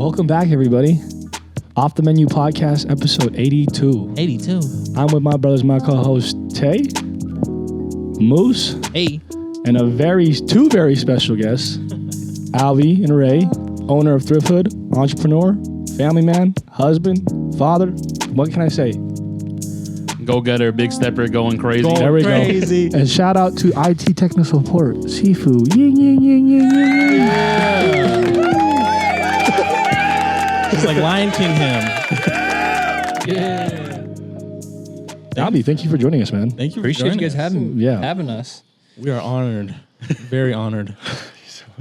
Welcome back, everybody. Off the Menu Podcast, episode 82. 82. I'm with my brothers, my co-host Tay, Moose, Hey. and two very special guests, Albee and Ray, owner of Thrift Hood, entrepreneur, family man, husband, father. What can I say? Go-getter, big stepper, going crazy. There we go. And shout out to IT Technical Support, Sifu. Ying, ying, ying, ying, ying, ying. It's like Lion King him. Albee, thank you for joining us, man. Thank you. Appreciate you guys having us. We are honored. Very honored.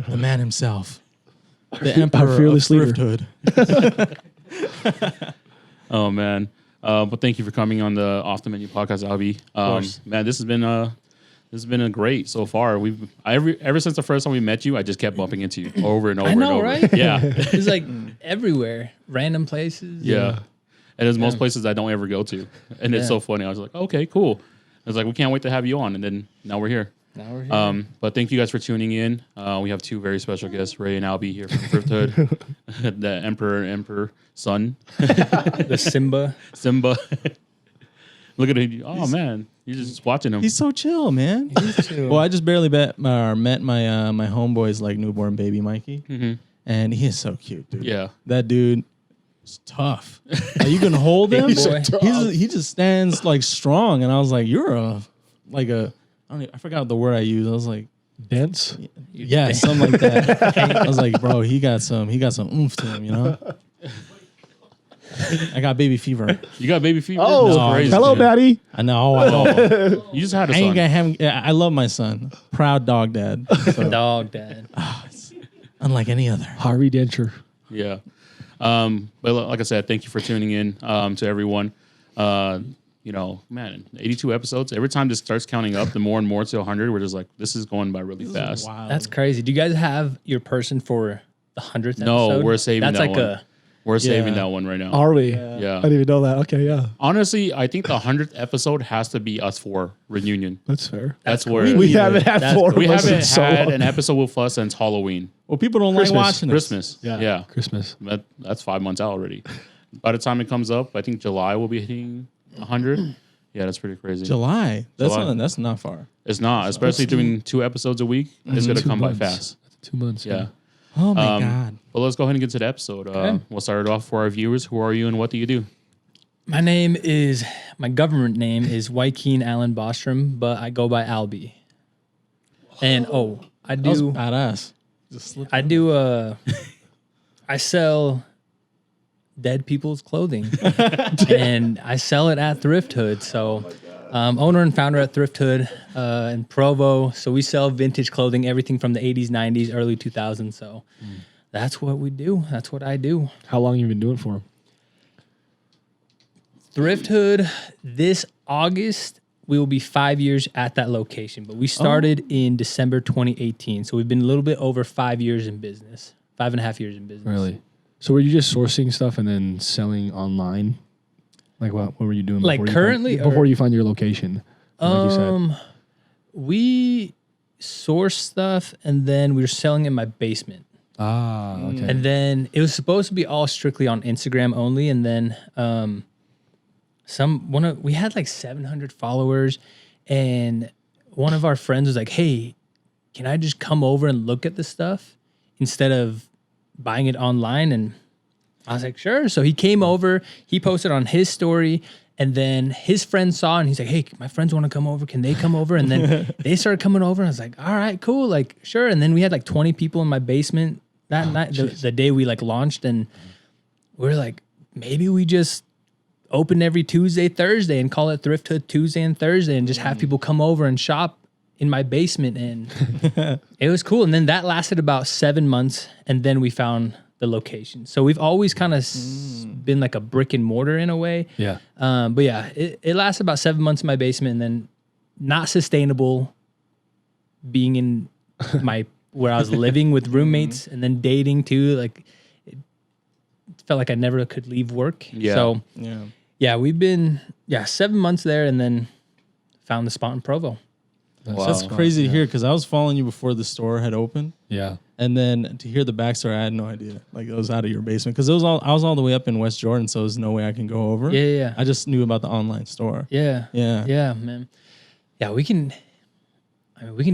The man himself. The emperor fearless of leader. Thrift Hood. Oh, man. But thank you for coming on the Off the Menu Podcast, Albee. Man, this has been a great so far. Ever since the first time we met you, I just kept bumping into you over and over. I know, and over. right? Yeah. It's like everywhere, random places. Yeah. And there's most places I don't ever go to. And it's so funny. I was like, okay, cool. I was like, we can't wait to have you on. And then now we're here. But thank you guys for tuning in. We have two very special guests, Ray and Albee here from Thrift Hood. The Emperor son. The Simba. Look at him. Oh, man. You're just watching him. He's so chill, man. He's chill. Well, I just barely met my homeboy's like newborn baby, Mikey. Mm-hmm. And he is so cute, dude. Yeah. That dude is tough. Like, you can hold him. He just stands like strong. And I was like, you're I forgot the word I used. I was like, Dense? yeah, something like that. I was like, bro, he got some oomph to him, you know? I got baby fever. You got baby fever? Oh, That's crazy, hello, dude. Daddy. I know. You just had a I ain't son. gonna have. Yeah, I love my son. Proud dog dad. So, Dog dad. unlike any other. Harvey Denter. Yeah. But like I said, thank you for tuning in to everyone. Man, 82 episodes. Every time this starts counting up, the more and more to 100, we're just like, this is going by really fast. Wow. That's crazy. Do you guys have your person for the 100th episode? No, we're saving That's that like one. We're saving that one right now. Are we? Yeah. I didn't even know that. Okay, yeah. Honestly, I think the 100th episode has to be us four reunion. That's fair. That's where We haven't had That's four. cool. we of us in haven't so had long. an episode with us since Halloween. Well, people don't Christmas. like watching this. Christmas. Yeah. Christmas. That's 5 months out already. By the time it comes up, I think July will be hitting 100. Yeah, that's pretty crazy. July. That's not far. It's not, especially doing 2 episodes a week. It's going to 2 come by months. fast. 2 months. Yeah. Oh my God. But let's go ahead and get to the episode. We'll start it off for our viewers. Who are you and what do you do? my government name is Joaquin Allen Bostrom, but I go by Albee. And I That was do badass. Just slip I sell dead people's clothing, and I sell it at Thrift Hood. So, owner and founder at Thrift Hood in Provo. So we sell vintage clothing, everything from the 80s, 90s, early 2000s. So that's what we do. That's what I do. How long have you been doing it for? Thrift Hood, this August, we will be 5 years at that location. But we started in December 2018. So we've been a little bit over 5 years in business, 5.5 years in business. Really? So were you just sourcing stuff and then selling online? Like what were you doing? Like currently? Before you find your location, like you said. We source stuff and then we were selling in my basement. Ah, okay. And then it was supposed to be all strictly on Instagram only. And then we had like 700 followers, and one of our friends was like, "Hey, can I just come over and look at the stuff instead of buying it online?" And I was like, "Sure." So he came over, he posted on his story, and then his friend saw it, and he's like, "Hey, my friends want to come over. Can they come over?" And then they started coming over, and I was like, "All right, cool, like sure." And then we had like 20 people in my basement that night, the day we like launched, and we were like, maybe we just open every Tuesday, Thursday, and call it Thrift Hood Tuesday and Thursday, and just have people come over and shop in my basement. And it was cool. And then that lasted about 7 months, and then we found the location. So we've always kind of been like a brick and mortar in a way. Yeah. But yeah, it lasted about 7 months in my basement, and then not sustainable being in where I was living with roommates and then dating too. Like it felt like I never could leave work. Yeah. So Yeah. we've been 7 months there, and then found the spot in Provo. That's crazy to hear because I was following you before the store had opened. Yeah. And then to hear the backstory, I had no idea. Like it was out of your basement because I was all the way up in West Jordan, so there's no way I can go over. Yeah. I just knew about the online store. Yeah, man. Yeah, we can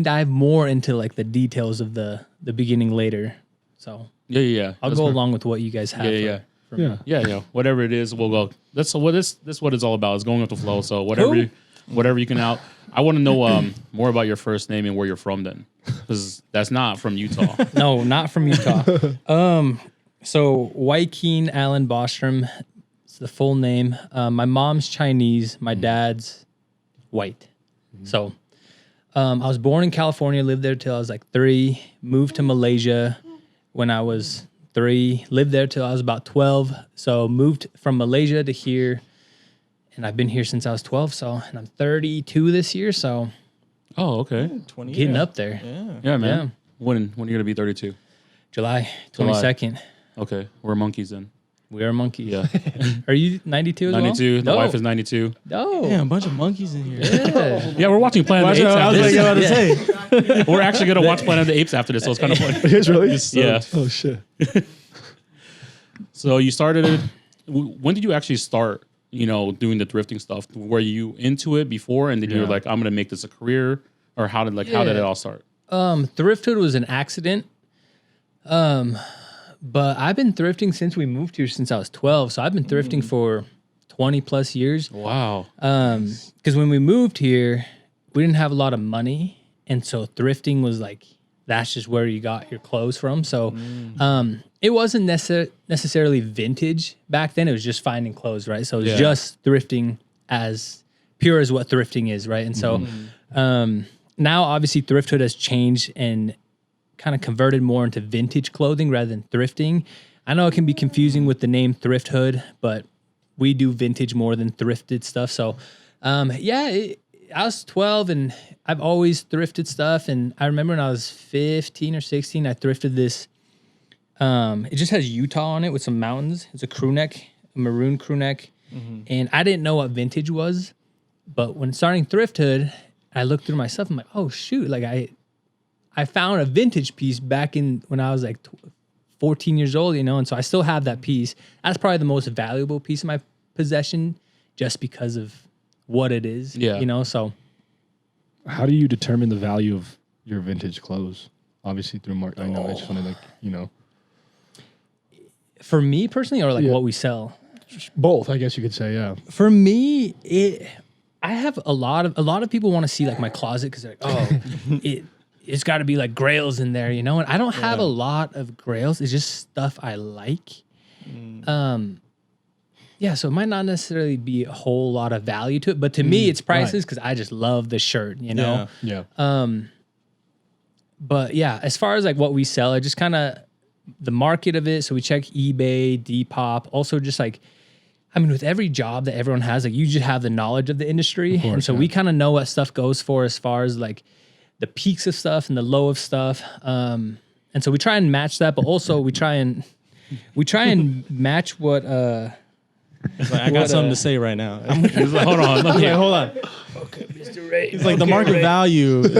dive more into like the details of the beginning later. So Yeah. I'll go along with what you guys have. Yeah. for me. Yeah. Whatever it is, we'll go. That's what it's all about. Is going with the flow. So whatever you can out. I want to know more about your first name and where you're from then, because that's not from Utah. No, not from Utah. So Joaquin Allen Bostrom is the full name. My mom's Chinese. My dad's white. So I was born in California, lived there till I was like 3, moved to Malaysia when I was 3, lived there till I was about 12. So moved from Malaysia to here, and I've been here since I was 12. And I'm 32 this year, so Oh, okay. 20 getting up there. Yeah, man. Yeah. When are you gonna be 32? July 22nd. Okay, we're monkeys then. We are monkeys. Yeah, Are you 92 as 92. The well? wife is 92. No. Yeah, a bunch of monkeys in here. Yeah. Yeah, we're watching Planet of the Apes. I was After about this. to say. We're actually gonna watch Planet of the Apes after this, so it's kind of funny. It is really? Yeah. Oh, shit. So you started. When did you actually start? Doing the thrifting stuff. Were you into it before, and then you were like, "I'm gonna make this a career," or how did it all start? Thrifthood was an accident. But I've been thrifting since we moved here since I was 12. So I've been thrifting for 20 plus years. Wow. Because when we moved here, we didn't have a lot of money. And so thrifting was like, that's just where you got your clothes from. So it wasn't necessarily vintage back then. It was just finding clothes, right? So it was just thrifting as pure as what thrifting is, right? And so now obviously Thrifthood has changed and kind of converted more into vintage clothing rather than thrifting. I know it can be confusing with the name Thrifthood, but we do vintage more than thrifted stuff. So I was 12 and I've always thrifted stuff. And I remember when I was 15 or 16, I thrifted this. It just has Utah on it with some mountains. It's a crew neck, a maroon crew neck. And I didn't know what vintage was. But when starting Thrifthood, I looked through my stuff. I'm like, oh, shoot. Like I found a vintage piece back in when I was like 14 years old, and so I still have that piece. That's probably the most valuable piece of my possession just because of what it is, so. How do you determine the value of your vintage clothes? Obviously through market. I know it's funny, For me personally, or like what we sell? Both, I guess you could say, yeah. For me, I have a lot of people want to see like my closet because they're like, it's got to be like grails in there, and I don't have a lot of grails. It's just stuff I like. So it might not necessarily be a whole lot of value to it, but to me it's priceless because I just love the shirt, Yeah. But yeah, as far as like what we sell, I just kind of the market of it. So we check eBay, Depop, also just like, with every job that everyone has, like you just have the knowledge of the industry. And so we kind of know what stuff goes for as far as like the peaks of stuff and the low of stuff. And so we try and match that, but also we try and match what, I got something to say right now. He's like, hold on. Okay, hold on. okay, Mr. Ray. He's like the market value. Let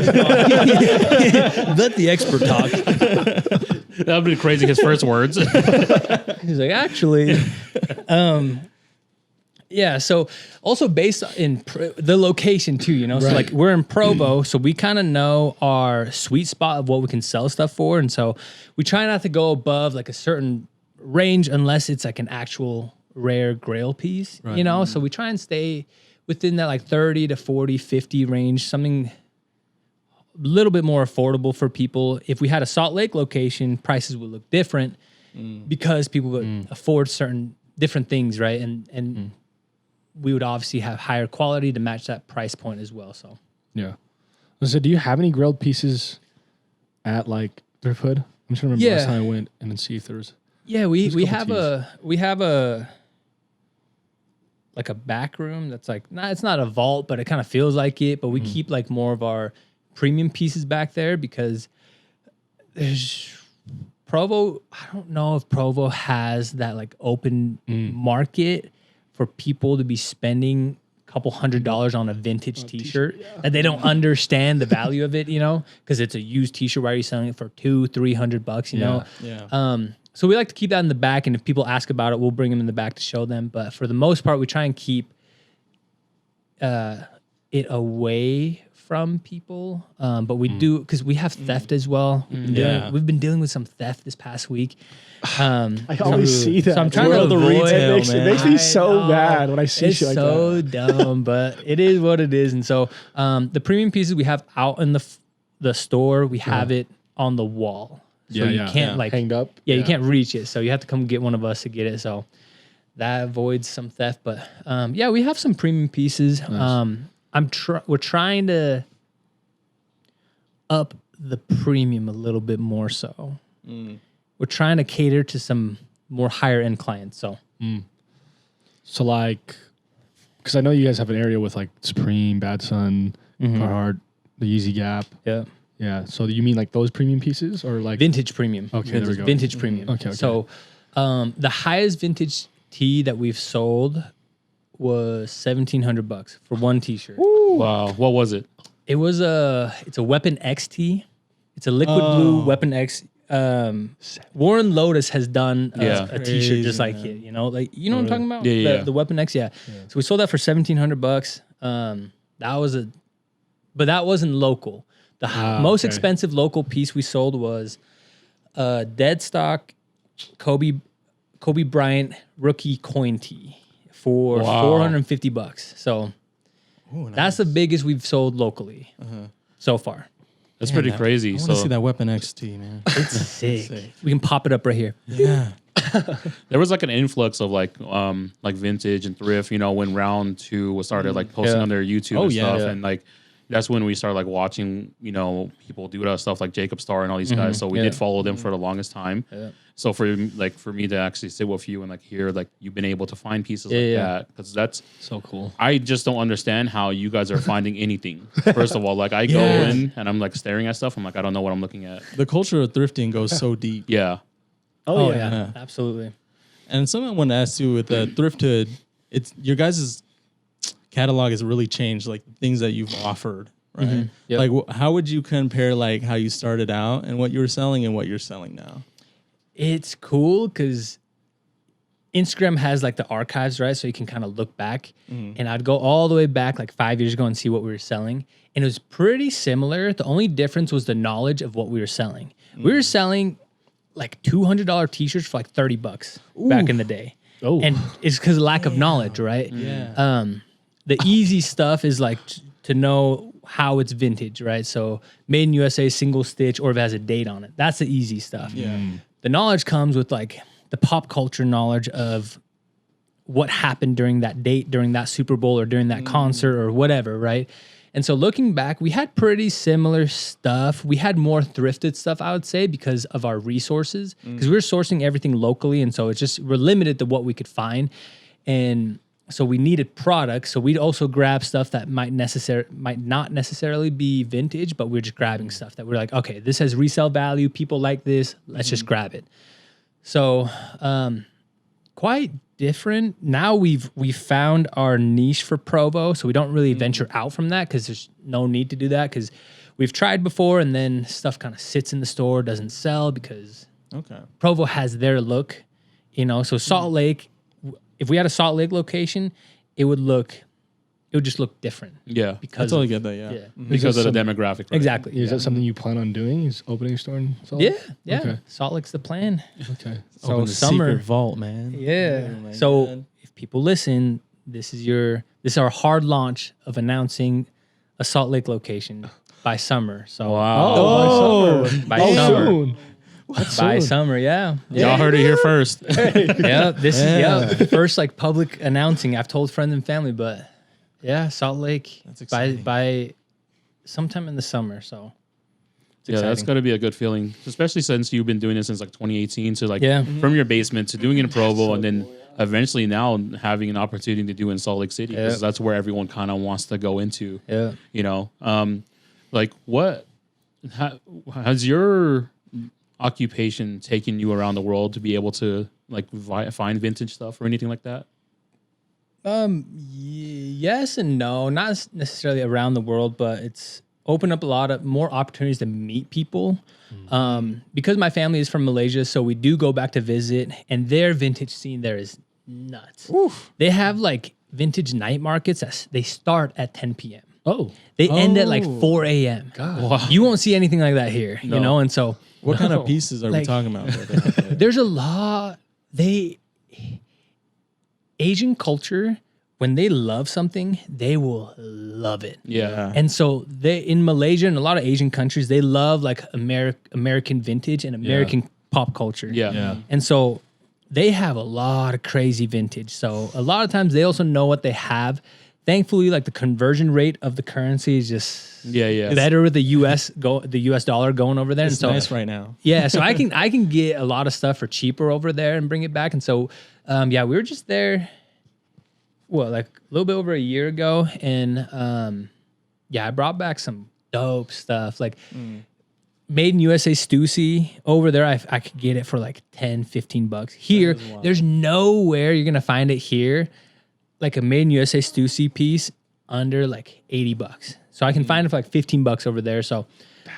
the expert talk. That would be crazy. His first words. He's like, actually, so also based in the location too, so like we're in Provo, so we kind of know our sweet spot of what we can sell stuff for. And so we try not to go above like a certain range unless it's like an actual rare grail piece, so we try and stay within that like 30 to 40, 50 range, something a little bit more affordable for people. If we had a Salt Lake location, prices would look different because people would afford certain different things, right? And we would obviously have higher quality to match that price point as well. So So do you have any grilled pieces at like Thrifthood? I'm just trying to remember last time I went and then see if there's. Yeah, we have a like a back room that's like it's not a vault, but it kind of feels like it. But we keep like more of our premium pieces back there because there's Provo. I don't know if Provo has that like open market for people to be spending a couple $100 on a vintage T-shirt that they don't understand the value of it, you know, because it's a used T-shirt. Why are you selling it for $200-$300? You know, so we like to keep that in the back, and if people ask about it, we'll bring them in the back to show them. But for the most part, we try and keep it away from people, but we do because we have theft as well. We've been dealing with some theft this past week. I always see that. So I'm trying to World of avoid retail, it makes me so bad when I see it's shit like so that. dumb, but it is what it is. And so the premium pieces we have out in the store, we have it on the wall. So you can't like hanged up. you can't reach it. So you have to come get one of us to get it. So that avoids some theft. But we have some premium pieces. Nice. We're trying to up the premium a little bit more. So we're trying to cater to some more higher end clients. So, So like, because I know you guys have an area with like Supreme, Bad Sun, Carhartt, the Yeezy Gap. Yeah. So you mean like those premium pieces or like vintage premium? Okay, there we go. Vintage premium. Okay. So the highest vintage tee that we've sold was $1,700 for one T-shirt. Wow. What was it? It's a Weapon X tee. It's a liquid blue Weapon X. Warren Lotus has done a T-shirt just like it. You know, like what I'm talking about? The Weapon X. Yeah. So we sold that for $1,700. But that wasn't local. The most expensive local piece we sold was dead stock Kobe Bryant rookie coin tee for $450. So that's the biggest we've sold locally so far. That's pretty crazy. I want So to see that Weapon XT, man. It's sick. We can pop it up right here. Yeah. there was like an influx of like vintage and thrift, you know, when round 2 started like posting on their YouTube and stuff. And like that's when we started like watching, you know, people do that stuff like Jacob Starr and all these guys. So we did follow them for the longest time. So for me to actually sit with you and like hear like you've been able to find pieces that, because that's so cool. I just don't understand how you guys are finding anything. First of all, like I go in and I'm like staring at stuff. I'm like, I don't know what I'm looking at. The culture of thrifting goes so deep. Yeah. Oh yeah, absolutely. And something I want to ask you with Thrift Hood, it's your guys' catalog has really changed, like things that you've offered, right? Like how would you compare like how you started out and what you were selling and what you're selling now? It's cool because Instagram has like the archives, right? So you can kind of look back. And I'd go all the way back like 5 years ago and see what we were selling. And it was pretty similar. The only difference was the knowledge of what we were selling. We were selling like $200 t-shirts for like $30 back in the day. And it's because of lack of knowledge, right? The easy stuff is like to know how it's vintage, right? So made in USA, single stitch, or if it has a date on it. That's the easy stuff. The knowledge comes with like the pop culture knowledge of what happened during that date, during that Super Bowl, or during that concert, or whatever, right? And so looking back, we had pretty similar stuff. We had more thrifted stuff, I would say, because of our resources, because we were sourcing everything locally, and so it's just we're limited to what we could find, and so we needed products. So we'd also grab stuff that might not necessarily be vintage, but we're just grabbing stuff that we're like, okay, this has resale value. People like this. Let's just grab it. So quite different. Now we've found our niche for Provo, so we don't really venture out from that because there's no need to do that because we've tried before and then stuff kind of sits in the store, doesn't sell because Provo has their look, you know. So Salt Lake, if we had a Salt Lake location, it would just look different. Yeah. I totally get that, Because of the demographic. Right? Exactly. Is that something you plan on doing? Is opening a store in Salt Lake? Yeah. Okay. Salt Lake's the plan. Okay. So Open the summer secret vault, man. Yeah. Oh my So God. if people listen, this is our hard launch of announcing a Salt Lake location by summer. So by summer. Soon. By summer, yeah. Y'all heard it here first. Yeah, this is first like public announcing. I've told friends and family, but yeah, Salt Lake by sometime in the summer. So it's Yeah, that's exciting. got to be a good feeling, especially since you've been doing this since like 2018. So like from your basement to doing it in Provo, and then eventually now having an opportunity to do in Salt Lake City, because that's where everyone kind of wants to go into. Yeah. You know, like what has your occupation taken you around the world to be able to like find vintage stuff or anything like that? Yes and no, not necessarily around the world, but it's opened up a lot of more opportunities to meet people. Because my family is from Malaysia, so we do go back to visit, and their vintage scene there is nuts. Oof. They have like vintage night markets. They start at 10 p.m. Oh, they end at like 4 a.m. God. Wow. You won't see anything like that here, you know? And so what kind of pieces are we talking about? There's a lot. Asian culture, when they love something, they will love it. Yeah. And so in Malaysia and a lot of Asian countries, they love like American vintage and American pop culture. Yeah. And so they have a lot of crazy vintage. So a lot of times they also know what they have. Thankfully, like the conversion rate of the currency is just better with the US dollar going over there. It's and so nice right now. Yeah, so I can get a lot of stuff for cheaper over there and bring it back. And so we were just there like a little bit over a year ago, and I brought back some dope stuff like made in USA Stussy over there. I could get it for like $10-15 here. There's nowhere you're gonna find it here like a made in USA Stussy piece under like $80. So I can find it for like $15 over there. So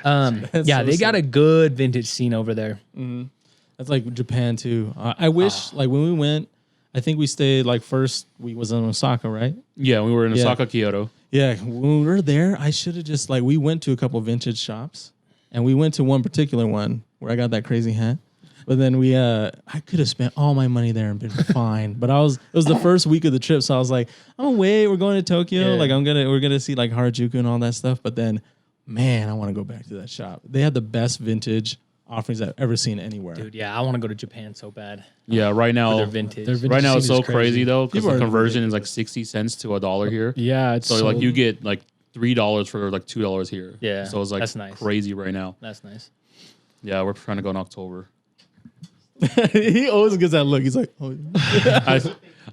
they got a good vintage scene over there. That's like Japan too. I wish like when we went, I think we stayed like first we was in Osaka, right? Yeah, we were in Osaka, Kyoto. Yeah, when we were there, I should have just like we went to a couple of vintage shops, and we went to one particular one where I got that crazy hat. But then I could have spent all my money there and been fine. But it was the first week of the trip, so I was like, I'm away. We're going to Tokyo. Yeah. Like we're gonna see like Harajuku and all that stuff. But then, man, I want to go back to that shop. They had the best vintage offerings I've ever seen anywhere. Dude, yeah, I want to go to Japan so bad. Yeah, right now, their vintage. Right now it's so crazy though because the conversion is like 60 cents to $1 here. Yeah, it's so like you get like $3 for like $2 here. Yeah, so it's like that's nice. Crazy right now. That's nice. Yeah, we're trying to go in October. He always gets that look. He's like, oh.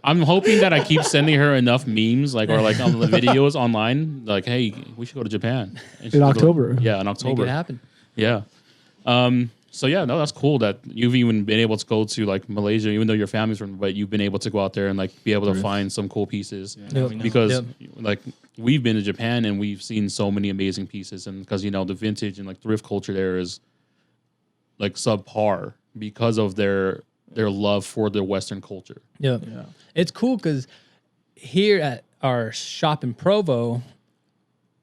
I'm hoping that I keep sending her enough memes, like or like on the videos online, like, hey, we should go to Japan in October. In October. Make it happen. Yeah. So yeah, no, that's cool that you've even been able to go to like Malaysia, even though your family's from, but you've been able to go out there and like be able to find some cool pieces because like we've been to Japan and we've seen so many amazing pieces, and because the vintage and like thrift culture there is like subpar because of their love for the Western culture. Yeah. It's cool because here at our shop in Provo,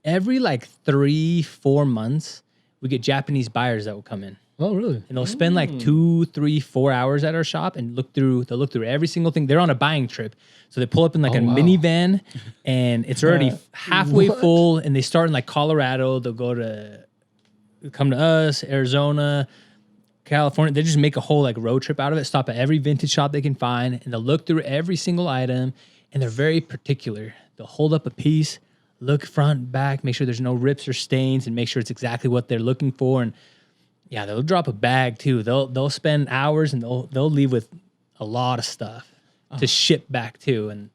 every like 3-4 months, we get Japanese buyers that will come in. Oh, really? And they'll spend like 2, 3, 4 hours at our shop and they'll look through every single thing. They're on a buying trip. So they pull up in like a minivan and it's already halfway full, and they start in like Colorado. They'll come to us, Arizona, California. They just make a whole like road trip out of it, stop at every vintage shop they can find, and they'll look through every single item, and they're very particular. They'll hold up a piece, look front, back, make sure there's no rips or stains, and make sure it's exactly what they're looking for. And yeah, they'll drop a bag too. They'll spend hours and they'll leave with a lot of stuff to ship back too, and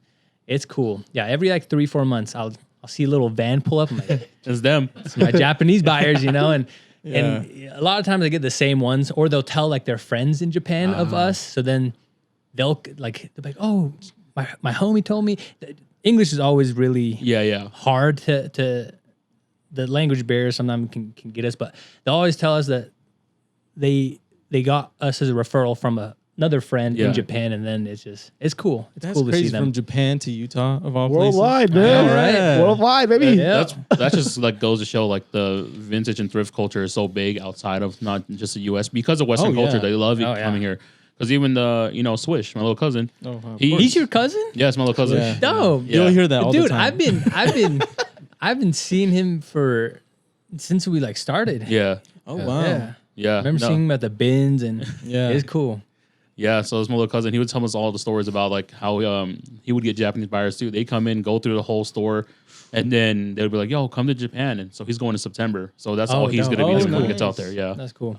it's cool. Yeah, every like 3-4 months, I'll see a little van pull up. I'm like, it's them. It's my Japanese buyers, and a lot of times I get the same ones, or they'll tell like their friends in Japan of us. So then they're like, oh, my homie told me. English is always really hard to the language barrier sometimes can get us, but they'll always tell us that they got us as a referral from another friend in Japan, and then it's cool. It's cool to see them. From Japan to Utah of all worldwide, places. man. Right? Worldwide, baby. That just like goes to show like the vintage and thrift culture is so big outside of not just the U.S. because of Western culture. They love coming here. Because even the Swish, my little cousin, he's your cousin? Yeah, it's my little cousin. Yeah. No, you'll hear that all the time. I've been seeing him since we like started. Yeah. Oh wow. Yeah. I remember seeing him at the bins, and it's cool. Yeah, so this my little cousin, he would tell us all the stories about like how he would get Japanese buyers too. They come in, go through the whole store, and then they would be like, "Yo, come to Japan." And so he's going in September. So that's all he's going to be doing when he gets out there. Yeah, that's cool.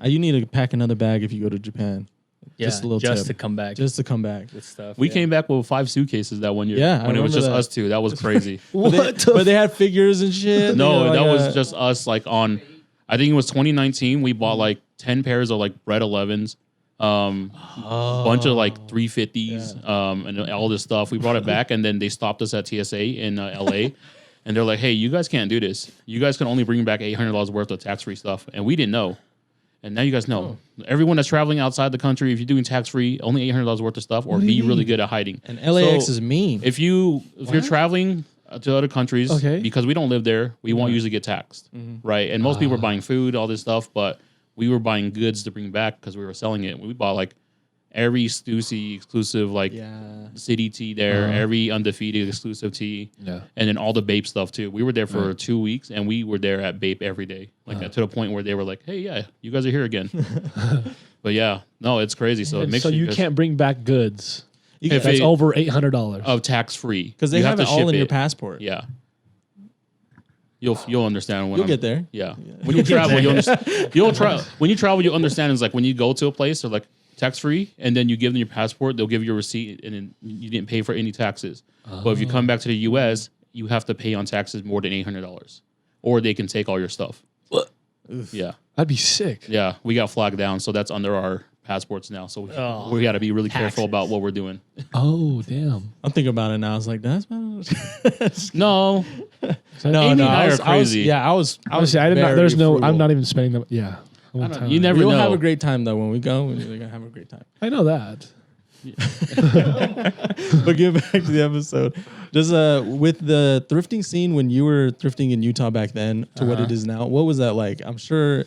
You need to pack another bag if you go to Japan. Just a little tip. To come back. Just to come back with stuff. We came back with 5 suitcases that one year. Yeah, when it was just us two. That was crazy. But they had figures and shit. No, that was just us. Like I think it was 2019. We bought like 10 pairs of like Bread 11s. bunch of like 350s, and all this stuff. We brought it back, and then they stopped us at TSA in LA, and they're like, "Hey, you guys can't do this. You guys can only bring back $800 worth of tax-free stuff," and we didn't know. And now you guys know. Everyone that's traveling outside the country, if you're doing tax-free, only $800 worth of stuff, or be really good at hiding. And LAX is mean. If you're traveling to other countries, because we don't live there, we won't usually get taxed, right? And most people are buying food, all this stuff, but we were buying goods to bring back because we were selling it. We bought like every Stussy exclusive, like City tea there, every Undefeated exclusive tea, and then all the Bape stuff too. We were there for 2 weeks, and we were there at Bape every day, like to the point where they were like, "Hey, yeah, you guys are here again." But yeah, no, it's crazy. So it makes so you can't bring back goods if that's over $800 of tax free because they have it all in your passport. Yeah. You'll understand when you'll get there. Yeah. When you travel, you'll understand. When you travel, you'll understand. It's like when you go to a place, they're like tax free, and then you give them your passport. They'll give you a receipt, and then you didn't pay for any taxes. But if you come back to the U.S., you have to pay on taxes more than $800, or they can take all your stuff. What? Yeah, that'd be sick. Yeah, we got flagged down, so that's under our passports now. So we got to be really careful about what we're doing. Oh damn! I'm thinking about it now. I was like, that's no. No, I was crazy. I was. I did not. There's no. I'm not even spending them. Yeah. You never We'll know. have a great time though when we go. We're gonna have a great time. I know that. But get back to the episode. Just with the thrifting scene when you were thrifting in Utah back then to what it is now, what was that like? I'm sure.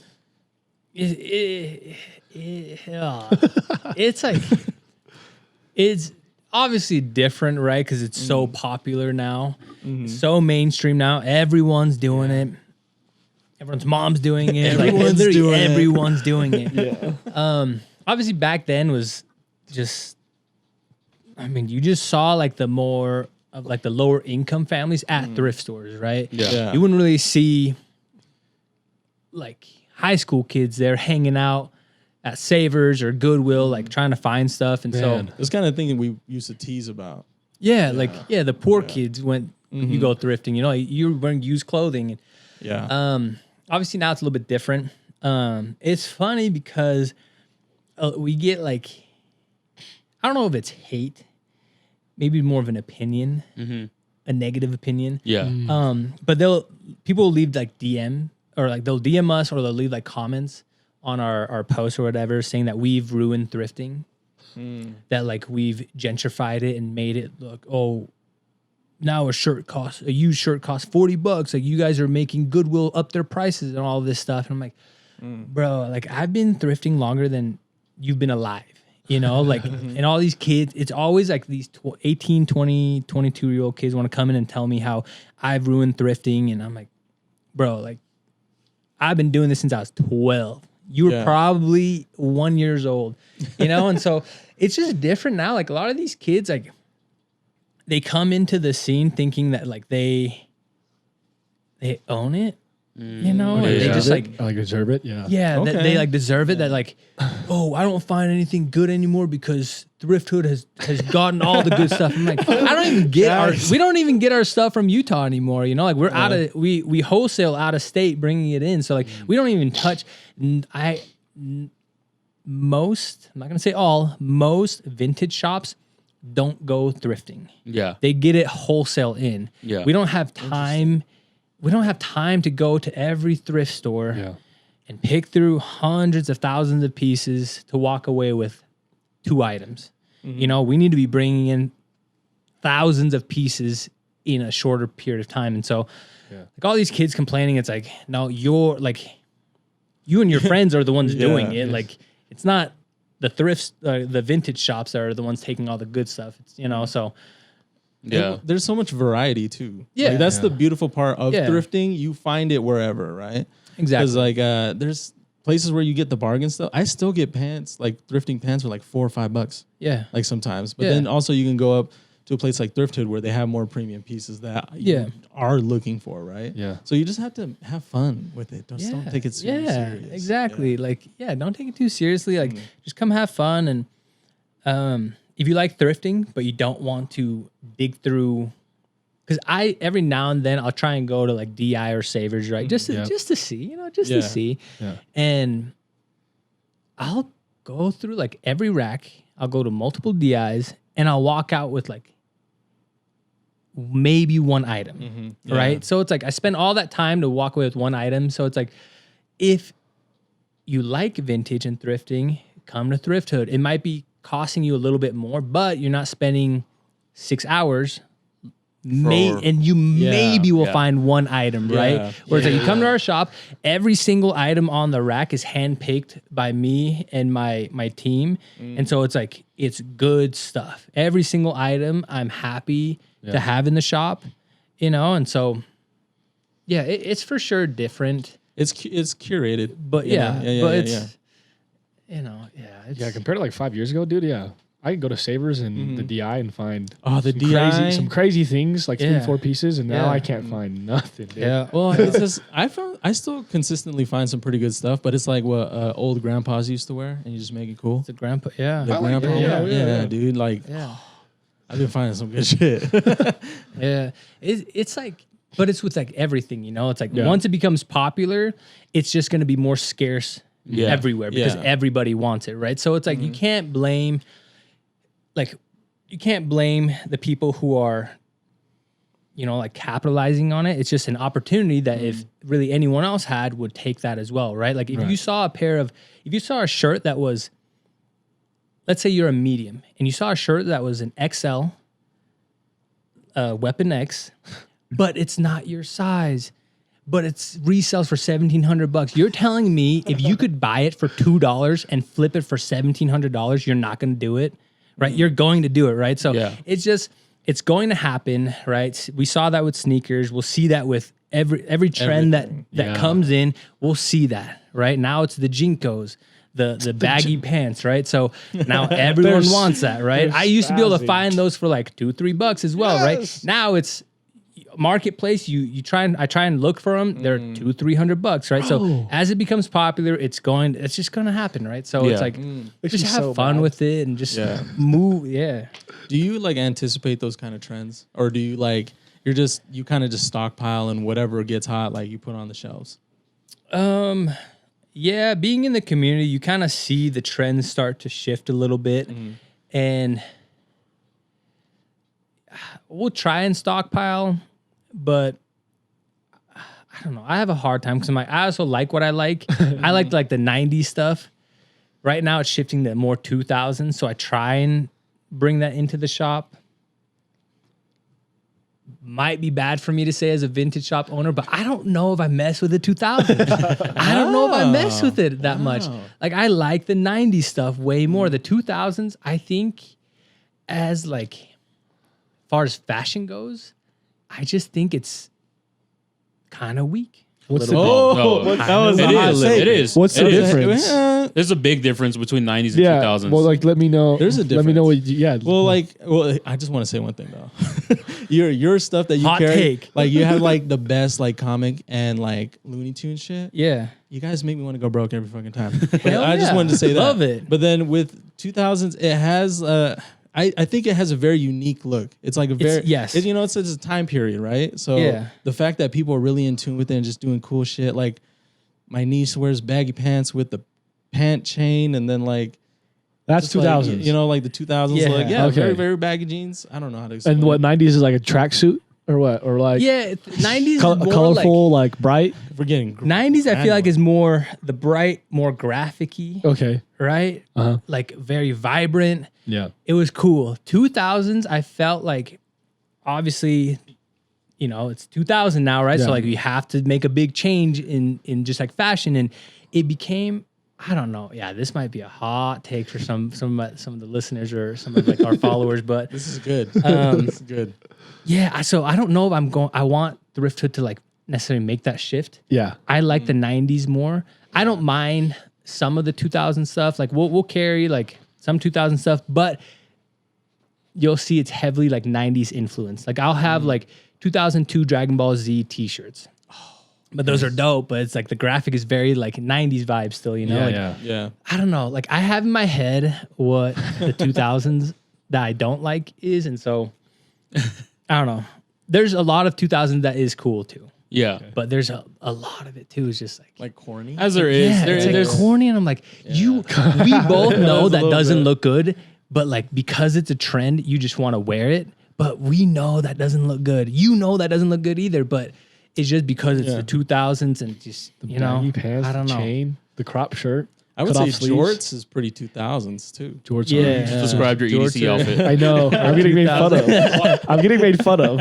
It's like it's obviously different, right? Because it's so popular now, so mainstream now. Everyone's doing it. Everyone's mom's doing it. Everyone's doing it. Yeah. Obviously, back then was just. I mean, you just saw like the more of like the lower income families at thrift stores, right? Yeah. You wouldn't really see like high school kids there hanging out at Savers or Goodwill, like trying to find stuff. And so it's kind of thing that we used to tease about. The poor kids went, you go thrifting, you know, you're wearing used clothing. Yeah. Obviously now it's a little bit different. It's funny because we get like, I don't know if it's hate, maybe more of an opinion, a negative opinion. Yeah. But people will leave like DM or like they'll DM us or they'll leave like comments on our posts or whatever saying that we've ruined thrifting, that like we've gentrified it and made it look, now a used shirt costs $40. Like you guys are making Goodwill up their prices and all this stuff. And I'm like, bro, like I've been thrifting longer than you've been alive. You know, like, and all these kids, it's always like these 18, 20, 22-year-old kids want to come in and tell me how I've ruined thrifting. And I'm like, bro, like, I've been doing this since I was 12. You were probably 1 year old, you know? And so it's just different now. Like, a lot of these kids, like, they come into the scene thinking that, like, they own it. You know, and they just like deserve it. Yeah. Yeah. That they like deserve it. That like, I don't find anything good anymore because Thrift Hood has gotten all the good stuff. I'm like, I don't even get we don't even get our stuff from Utah anymore. You know, like we're out of, we wholesale out of state bringing it in. So like, we don't even touch, most, I'm not going to say all, most vintage shops don't go thrifting. Yeah. They get it wholesale in. Yeah. We don't have time. We don't have time to go to every thrift store and pick through hundreds of thousands of pieces to walk away with 2 items. You know, we need to be bringing in thousands of pieces in a shorter period of time. And so like all these kids complaining, it's like, no, you're like, you and your friends are the ones doing it. Yes. Like it's not the thrifts, the vintage shops that are the ones taking all the good stuff. It's, you know, so... Yeah, and there's so much variety too. Yeah, like, that's the beautiful part of thrifting. You find it wherever, right? Exactly. Because like there's places where you get the bargain stuff. I still get pants, like thrifting pants, for like $4 or $5. Yeah, like sometimes. But then also you can go up to a place like Thrift Hood where they have more premium pieces that you are looking for, right? Yeah. So you just have to have fun with it. Don't take it too serious. Exactly. Yeah. Like don't take it too seriously. Like just come have fun and if you like thrifting, but you don't want to dig through, because every now and then I'll try and go to like DI or Savers, right? Just to see, you know, to see. Yeah. And I'll go through like every rack. I'll go to multiple DIs and I'll walk out with like maybe one item, right? So it's like I spend all that time to walk away with one item. So it's like if you like vintage and thrifting, come to Thrift Hood. It might be costing you a little bit more, but you're not spending 6 hours. Maybe will find one item, right? Where it's like you come to our shop, every single item on the rack is handpicked by me and my team, and so it's like it's good stuff. Every single item I'm happy to have in the shop, and so it's for sure different. It's curated, but it's compared to like 5 years ago, dude. Yeah, I could go to Savers and the DI and find some crazy things like 3-4 pieces, and now I can't find nothing. Dude. Yeah, well, it's just I still consistently find some pretty good stuff, but it's like what old grandpas used to wear, and you just make it cool. The grandpa, dude. Like, I've been finding some good shit. It's like. But it's with like everything, It's like once it becomes popular, it's just going to be more scarce everywhere because everybody wants it, right? So it's like you can't blame the people who are, like capitalizing on it. It's just an opportunity that if really anyone else had would take that as well, right? Like if you saw a shirt that was, let's say you're a medium and you saw a shirt that was an XL, Weapon X. But it's not your size. But it's resells for $1,700. You're telling me if you could buy it for $2 and flip it for $1,700, you're not going to do it, right? You're going to do it, right? So it's going to happen, right? We saw that with sneakers. We'll see that with every trend that comes in. We'll see that, right? Now it's the Jinkos. The baggy pants, right? So now everyone wants that, right? I used to be able to find those for like $2-3 as well, right? Now it's marketplace. I try and look for them. They're $200-$300, right? So as it becomes popular, it's just gonna happen, right? So it's like just have fun with it and just move. Yeah. Do you like anticipate those kind of trends, or do you like you kind of just stockpile and whatever gets hot, like you put on the shelves? Yeah, being in the community, you kind of see the trends start to shift a little bit, and we'll try and stockpile, but I don't know. I have a hard time because I also like what I like. I like the 90s stuff. Right now, it's shifting to more 2000s, so I try and bring that into the shop. Might be bad for me to say as a vintage shop owner, but I don't know if I mess with the 2000s. I don't know if I mess with it that much. Like, I like the 90s stuff way more. The 2000s, I think, as far as fashion goes, I just think it's kind of weak. What's the It is. What's the difference? There's a big difference between 90s and 2000s. Well, let me know. There's a difference. Let me know what. Well, I just want to say one thing though. your stuff that you Hot carry, take. you have the best comic and Looney Tunes shit. Yeah. You guys make me want to go broke every fucking time. I just wanted to say that. Love it. But then with 2000s, it has I think it has a very unique look. It's like a very it's a time period, right? So the fact that people are really in tune with it and just doing cool shit. Like my niece wears baggy pants with the pant chain, and then that's 2000s. The 2000s look. Yeah, okay. Very very baggy jeans. I don't know how to explain. And what 90s is like a tracksuit or what? Or 90s colorful, bright. We're getting 90s. I feel like is more the bright, more graphic-y. Okay. Right? Very vibrant. Yeah. It was cool. 2000s, I felt obviously, it's 2000 now, right? Yeah. So you have to make a big change in just fashion, and it became, I don't know. Yeah, this might be a hot take for some of the listeners or some of our followers, but this is good. This is good. Yeah. So I don't know if I want Thrift Hood to necessarily make that shift. Yeah. I like the 90s more. I don't mind some of the 2000 stuff. We'll carry some 2000 stuff, but you'll see it's heavily 90s influence. I'll have 2002 Dragon Ball Z t-shirts. But those are dope, but it's the graphic is very 90s vibe still, Yeah. I don't know. I have in my head what the 2000s that I don't like is, and so I don't know. There's a lot of 2000s that is cool too. Yeah. But there's a lot of it too. It's just like corny. As there is. yeah, it's like corny, and I'm like, we both know that doesn't look good, but like because it's a trend, you just want to wear it. But we know that doesn't look good. You know that doesn't look good either. But it's just because it's the 2000s and just The baggy pants, I don't the know. chain, the crop shirt. I would cut say off sleeves. jorts is pretty 2000s too. Jorts. Yeah. are- You just described your Jorts EDC are- outfit. I know. I'm getting made fun of. I'm getting made fun of.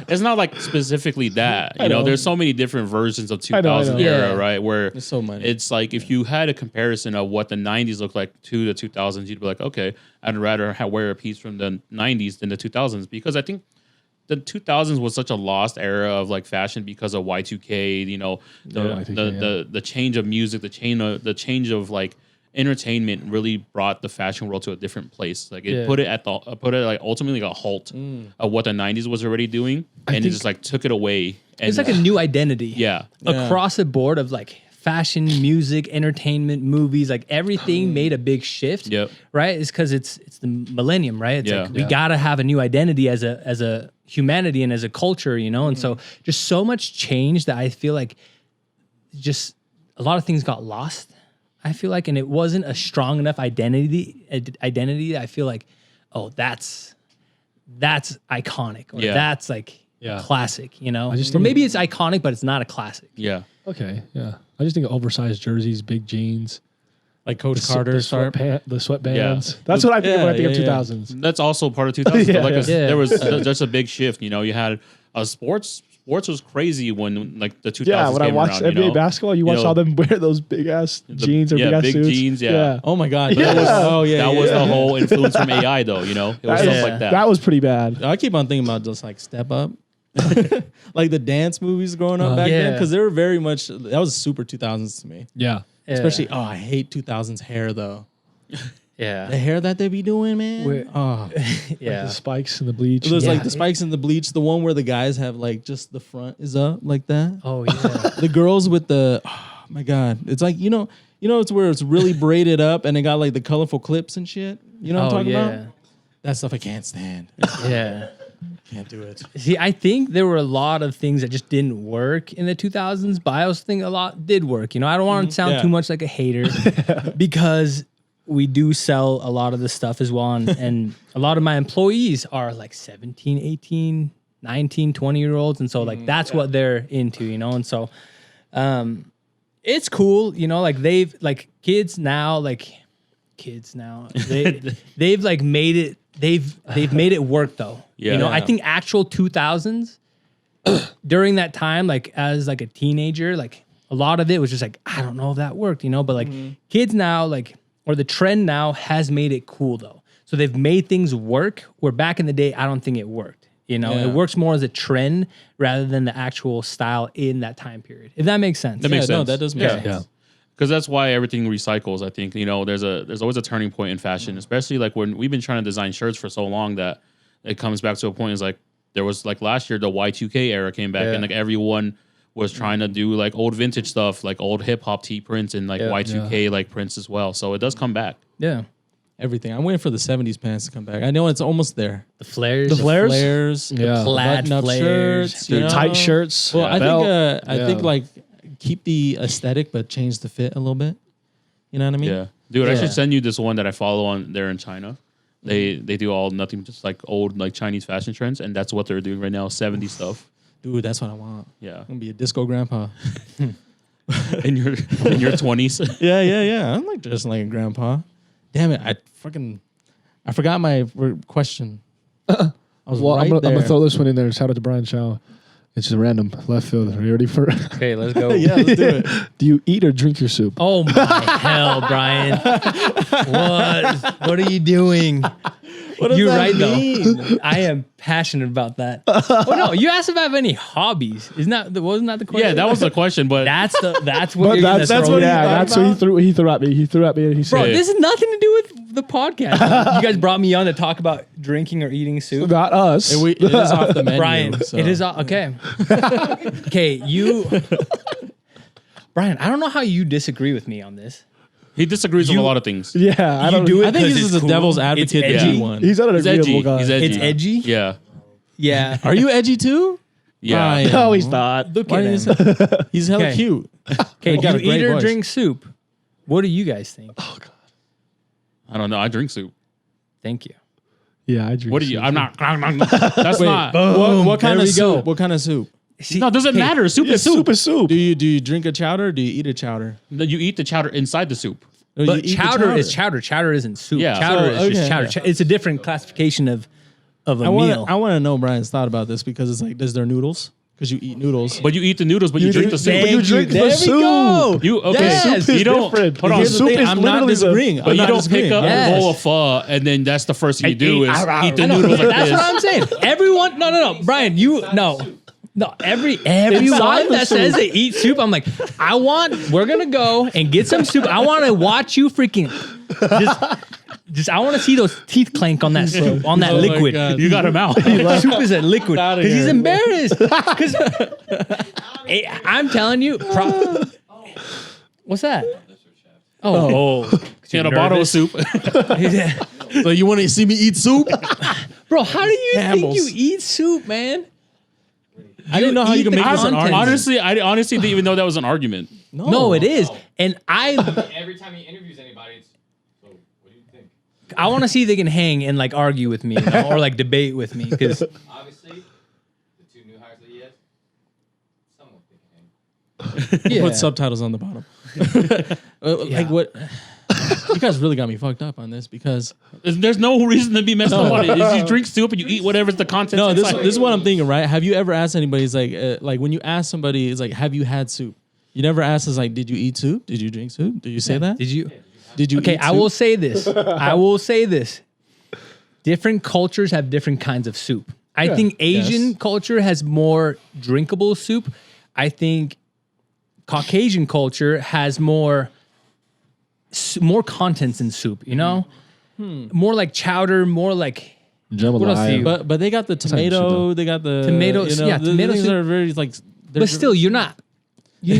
It's not like specifically that. You know, know. there's so many different versions of I know. 2000 era, Yeah. right? Where There's so many. it's like if you had a comparison of what the 90s looked like to the 2000s, you'd be like, okay, I'd rather wear a piece from the 90s than the 2000s because I think the 2000s was such a lost era of like fashion because of Y2K. You know, the change of music, the change of like entertainment really brought the fashion world to a different place. Like it put it like ultimately like a halt of what the 90s was already doing, and it just like took it away. And It's like a new identity. yeah. Across the board of like fashion, music, entertainment, movies, like everything made a big shift. Yep. Right? It's because it's the millennium, right? It's Yeah. like we gotta have a new identity as a humanity and as a culture, you know? And so just so much change that I feel like just a lot of things got lost. I feel like, and it wasn't a strong enough identity. I feel like, oh, that's iconic, or that's like classic, you know? Or maybe it's iconic, but it's not a classic. Yeah. Okay. Yeah. I just think of oversized jerseys, big jeans, like Coach Carter, the sweatbands. That's what I think of when I think of 2000s. That's also part of 2000s. Yeah, but like yeah. there was just a big shift. You know, you had sports was crazy when like the 2000s Yeah, when I came watched around, NBA you know? basketball, you watch all them wear those big ass jeans or big ass big suits. jeans. Yeah. Oh my God. Yeah. That was the whole influence from AI, though. You know, it was stuff like that. That was pretty bad. I keep on thinking about just like Step Up. Like the dance movies growing up back then, because they were very much, that was super 2000s to me. Yeah. Especially, I hate 2000s hair though. Yeah. The hair that they be doing, man. Yeah. The spikes and the bleach. There's like the spikes and the bleach, the one where the guys have like just the front is up like that. Oh yeah. The girls with the, oh my God. It's like, you know, it's where it's really braided up and it got like the colorful clips and shit. You know what I'm talking about? That stuff I can't stand. Yeah. Can't do it. See, I think there were a lot of things that just didn't work in the 2000s, but I also think a lot did work. You know, I don't want to sound too much like a hater because we do sell a lot of the stuff as well. And a lot of my employees are like 17, 18, 19, 20-year-olds. And so like that's what they're into, you know? And so it's cool, you know, like kids now, they've like made it, they've made it work though. Yeah. You know, I think actual 2000s during that time, like as like a teenager, like a lot of it was just like, I don't know if that worked, you know, but like kids now, like, or the trend now has made it cool though. So they've made things work where back in the day, I don't think it worked. You know, it works more as a trend rather than the actual style in that time period. If that makes sense. That makes sense. No, that does make sense. Yeah. Because that's why everything recycles. I think, you know, there's always a turning point in fashion, especially like when we've been trying to design shirts for so long that it comes back to a point. Is like there was like last year the Y2K era came back and like everyone was trying to do like old vintage stuff, like old hip hop tee prints and like Y2K like prints as well. So it does come back. Yeah. Everything. I'm waiting for the 70s pants to come back. I know it's almost there. The flares. The flares? Flares, Yeah. Plaid button-up flares. shirts, Dude, tight shirts. Well, belt. I think like keep the aesthetic but change the fit a little bit. You know what I mean? Yeah. Dude, I should send you this one that I follow on there in China. They do all nothing, just like old like Chinese fashion trends, and that's what they're doing right now, 70s stuff. Dude, that's what I want. Yeah. I'm gonna be a disco grandpa. in your 20s. Yeah. I'm like just like a grandpa. Damn it! I forgot my question. I was Well, right I'm there. gonna throw this one in there. Shout out to Brian Shaw. It's just random left field. Are you ready for it? Okay, let's go. Yeah, let's do it. Do you eat or drink your soup? Oh my hell, Brian. What are you doing? What does You're that right mean? though. I am passionate about that. Oh no, you asked if I have any hobbies. Wasn't that the question? Yeah, that was the question, but That's what But you're that's gonna throw what me. that's what he threw at me. He threw at me and he Bro, said, this has nothing to do with the podcast. You guys brought me on to talk about drinking or eating soup. not us. It is off the menu. Brian, so. it is okay. Okay, Brian, I don't know how you disagree with me on this. he disagrees with a lot of things. Yeah, I don't do it I think 'cause this it's is a cool. devil's It's advocate edgy. one. He's not an He's agreeable edgy. guy. He's edgy. It's edgy? Yeah. Yeah. Are you edgy too? Yeah. No, he's not. Look Why at didn't him. you say- He's hella Okay. cute. Okay, He got do a you eat great or voice. drink soup? What do you guys think? I don't know. I drink soup. Thank you. Yeah, I drink. What do you? soup. I'm not. That's not. What kind There of we go. soup? What kind of soup? No, it doesn't matter. Soup is soup. Soup is soup. Do you drink a chowder? Or do you eat a chowder? No, you eat the chowder inside the soup. No, you But eat the chowder is chowder. Chowder isn't soup. Yeah. Chowder So, is just okay. chowder. It's a different classification of a I meal. want to know Brian's thought about this because it's like, is there noodles? Because you eat noodles. But you eat the noodles, but you drink the soup. Thank you drink the There we soup. go. You okay? Yes. You don't. different. Hold on. Here's the Soup thing, is I'm not literally the- disagreeing. But I'm you not don't disagreeing. pick up Yes. a bowl of pho and then that's the first thing you do is eat the I know. noodles like That's this. what I'm saying. Everyone, no, Brian, no. Everyone Inside the that says soup. they eat soup, I'm like, we're gonna go and get some soup. I want to watch you freaking I want to see those teeth clank on that soup, on that Oh my liquid. God. You got him out. Soup is a liquid outta because he's here. embarrassed. Because I'm telling you, what's that? Oh, He had a bottle of soup. So you want to see me eat soup? bro. How do you Hambles. think you eat soup, man? I didn't know how you eat can the make this an contents. argument. I honestly didn't even know that was an argument. No, it is, and Every time he interviews anybody, it's so. What do you think? I want to see if they can hang and like argue with me, or like debate with me, because Obviously, the two new hires that he has, someone thinking. yeah. Put subtitles on the bottom. Like what? You guys really got me fucked up on this because There's no reason to be messed up on it. If you drink soup and you eat whatever's the content. no, this is what I'm thinking, right? Have you ever asked anybody? It's like when you ask somebody, it's like, have you had soup? You never ask us like, did you eat soup? Did you drink soup? Did you say that? Did you? Did you? Okay, eat I soup? will say this. Different cultures have different kinds of soup. I think Asian culture has more drinkable soup. I think Caucasian culture has more contents in soup, you know? More like chowder, more like Jambalaya. What else do you- But they got the tomato. They got the Tomatoes, You know, yeah, the tomato things soup. are very like. but still you're not you're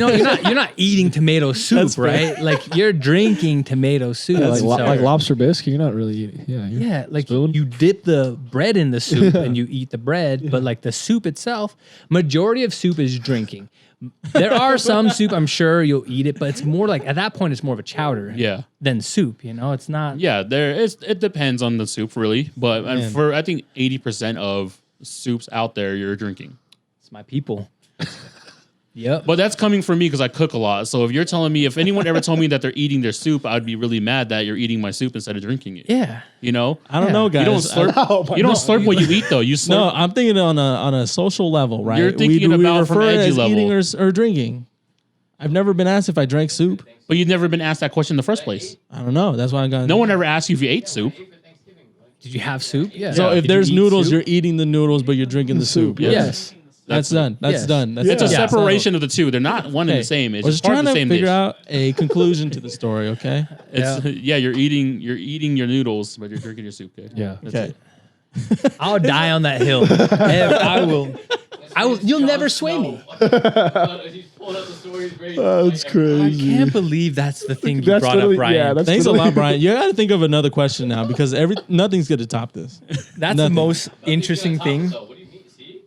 not eating tomato soup, That's fair. right? Like you're drinking tomato soup. like, So- like lobster bisque. You're not really eating. Yeah. Yeah, like Spoon? you dip the bread in the soup and you eat the bread, but like the soup itself, majority of soup is drinking. There are some soup I'm sure you'll eat it, but it's more like at that point it's more of a chowder Yeah. than soup. You know, it's not. Yeah, it depends on the soup really, but and for I think 80% of soups out there you're drinking. It's my people. Yep. But that's coming from me because I cook a lot. So if you're telling me, if anyone ever told me that they're eating their soup, I'd be really mad that you're eating my soup instead of drinking it. Yeah. You know, I don't know, guys. you don't slurp. You don't slurp what you eat though. You slurp. No, I'm thinking on a social level, right? You're thinking about from refer edgy as level. eating or drinking. I've never been asked if I drank soup. But you've never been asked that question in the first place. I don't know. That's why I got. No one ever asked you if you ate soup. Did you have soup? Yeah. So if Did you there's eat noodles, soup? you're eating the noodles, but you're drinking the soup. Yes. Yes. That's done. That's Yes. done. That's It's a done. separation of the two. They're not one and Okay. the same. It's We're just just part trying of the to same figure dish. out a conclusion to the story. Okay. It's yeah, you're eating your noodles, but you're drinking your soup. Okay. Yeah. Okay. I'll die on that hill. I will. You'll never sway me. He's pulled up the stories great. That's I crazy. can't believe that's the thing you That's brought up, literally- Brian. yeah, that's Thanks a literally- lot, Brian. You got to think of another question now because nothing's going to top this. That's the Nothing. most interesting thing. So what do you mean? See?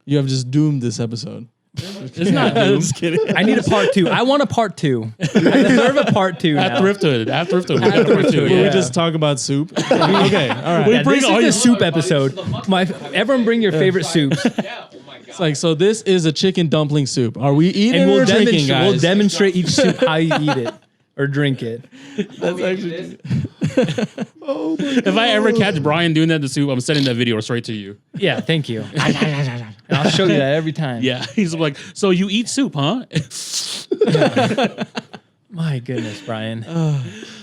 You have just doomed this episode. It's not I'm doomed. just kidding. I need a part 2. I want a part 2. I deserve a part 2 At now. Thrifthood. At Thrifthood. At Thrifthood, Will yeah. we just talk about soup? Okay. All right. Yeah, bring this all is your- the soup episode. Everyone bring your favorite soups, Yeah. Oh my god. It's like, so this is a chicken dumpling soup. Are we eating and or drinking, we'll guys? demonstrate each soup how you eat it or drink it. That's actually. If I ever catch Brian doing that in the soup, I'm sending that video straight to you. Yeah, thank you. And I'll show you that every time. Yeah. He's like, so you eat soup, huh? My goodness, Brian.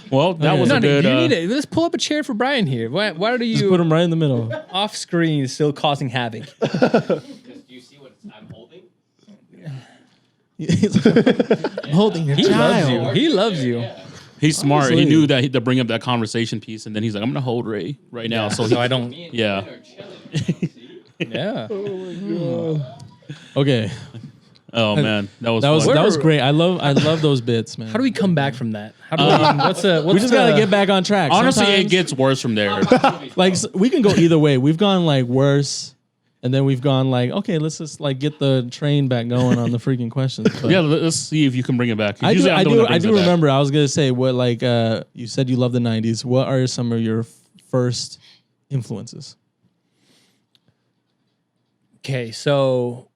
Well, that was No, a no, good. you need it. Let's pull up a chair for Brian here. Why are Just put you them right in the middle. off screen still causing havoc? Do you see what I'm holding? I'm holding your He loves you. child. He loves you. He's smart. Honestly. He knew that to bring up that conversation piece, and then he's like, "I'm gonna hold Ray right now." So, So I don't. Me and Yeah. Kevin are chilling. See? Yeah. Okay, oh man, that was that fun. was great. I love those bits, man. How do we come back from that? How do we? What's We just gotta get back on track. Honestly, it Sometimes, gets worse from there. like we can go either way. We've gone like worse, And then we've gone like, okay, let's just like get the train back going on the freaking questions. But Yeah, let's see if you can bring it back. I do remember. I was gonna say what like you said you love the '90s. What are some of your first influences? Okay, so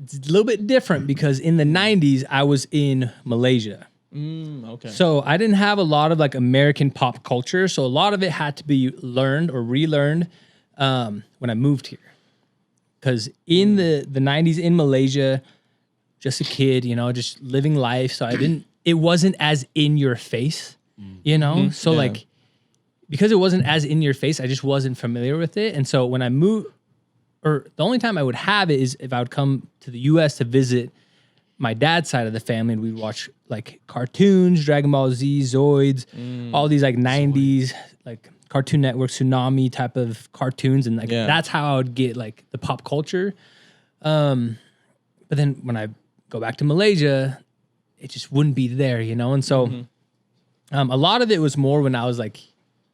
it's a little bit different because in the 90s, I was in Malaysia. Okay. So I didn't have a lot of like American pop culture. So a lot of it had to be learned or relearned when I moved here. Because in the 90s in Malaysia, just a kid, you know, just living life. So it wasn't as in your face, you know? So like, because it wasn't as in your face, I just wasn't familiar with it. And so when I moved, or the only time I would have it is if I would come to the US to visit my dad's side of the family and we'd watch like cartoons, Dragon Ball Z, Zoids, all these like 90s, like Cartoon Network, Tsunami type of cartoons. And like, that's how I would get like the pop culture. But then when I go back to Malaysia, it just wouldn't be there, you know? And so a lot of it was more when I was like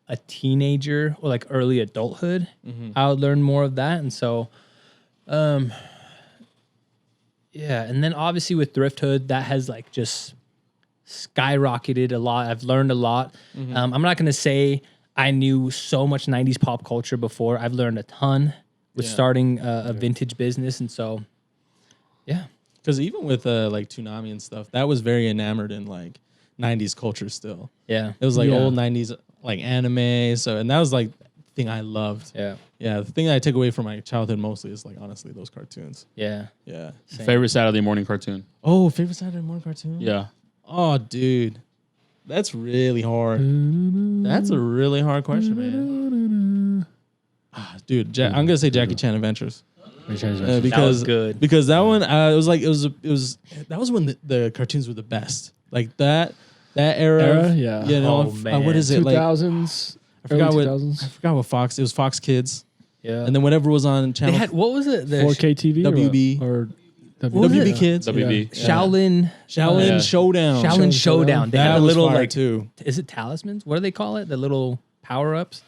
a teenager or like early adulthood, I would learn more of that. And so, and then obviously with Thrifthood, that has like just skyrocketed a lot. I've learned a lot. I'm not going to say I knew so much 90s pop culture before. I've learned a ton with starting a vintage business. And so, yeah. Because even with like Toonami and stuff, that was very enamored in like 90s culture still. Yeah. It was like old 90s like anime. So, and that was like the thing I loved. Yeah. Yeah. The thing that I took away from my childhood mostly is like honestly those cartoons. Yeah. Yeah. Same. Favorite Saturday morning cartoon? Oh, favorite Saturday morning cartoon? Yeah. Oh, dude. That's really hard. That's a really hard question, man. Dude, I'm gonna say Jackie Chan Adventures. Because that was good. Because that one, it was like it was that was when the cartoons were the best. Like that era. Yeah. You know, what is it? 2000s. I forgot what 2000s. I forgot what Fox. It was Fox Kids. Yeah. And then whatever was on They channel. had, what was it? The 4K TV WB. or WB it? Kids. WB. Shaolin Yeah. Showdown. Shaolin Showdown. They had That a was little fire like too. Is it talismans? What do they call it? The little power ups.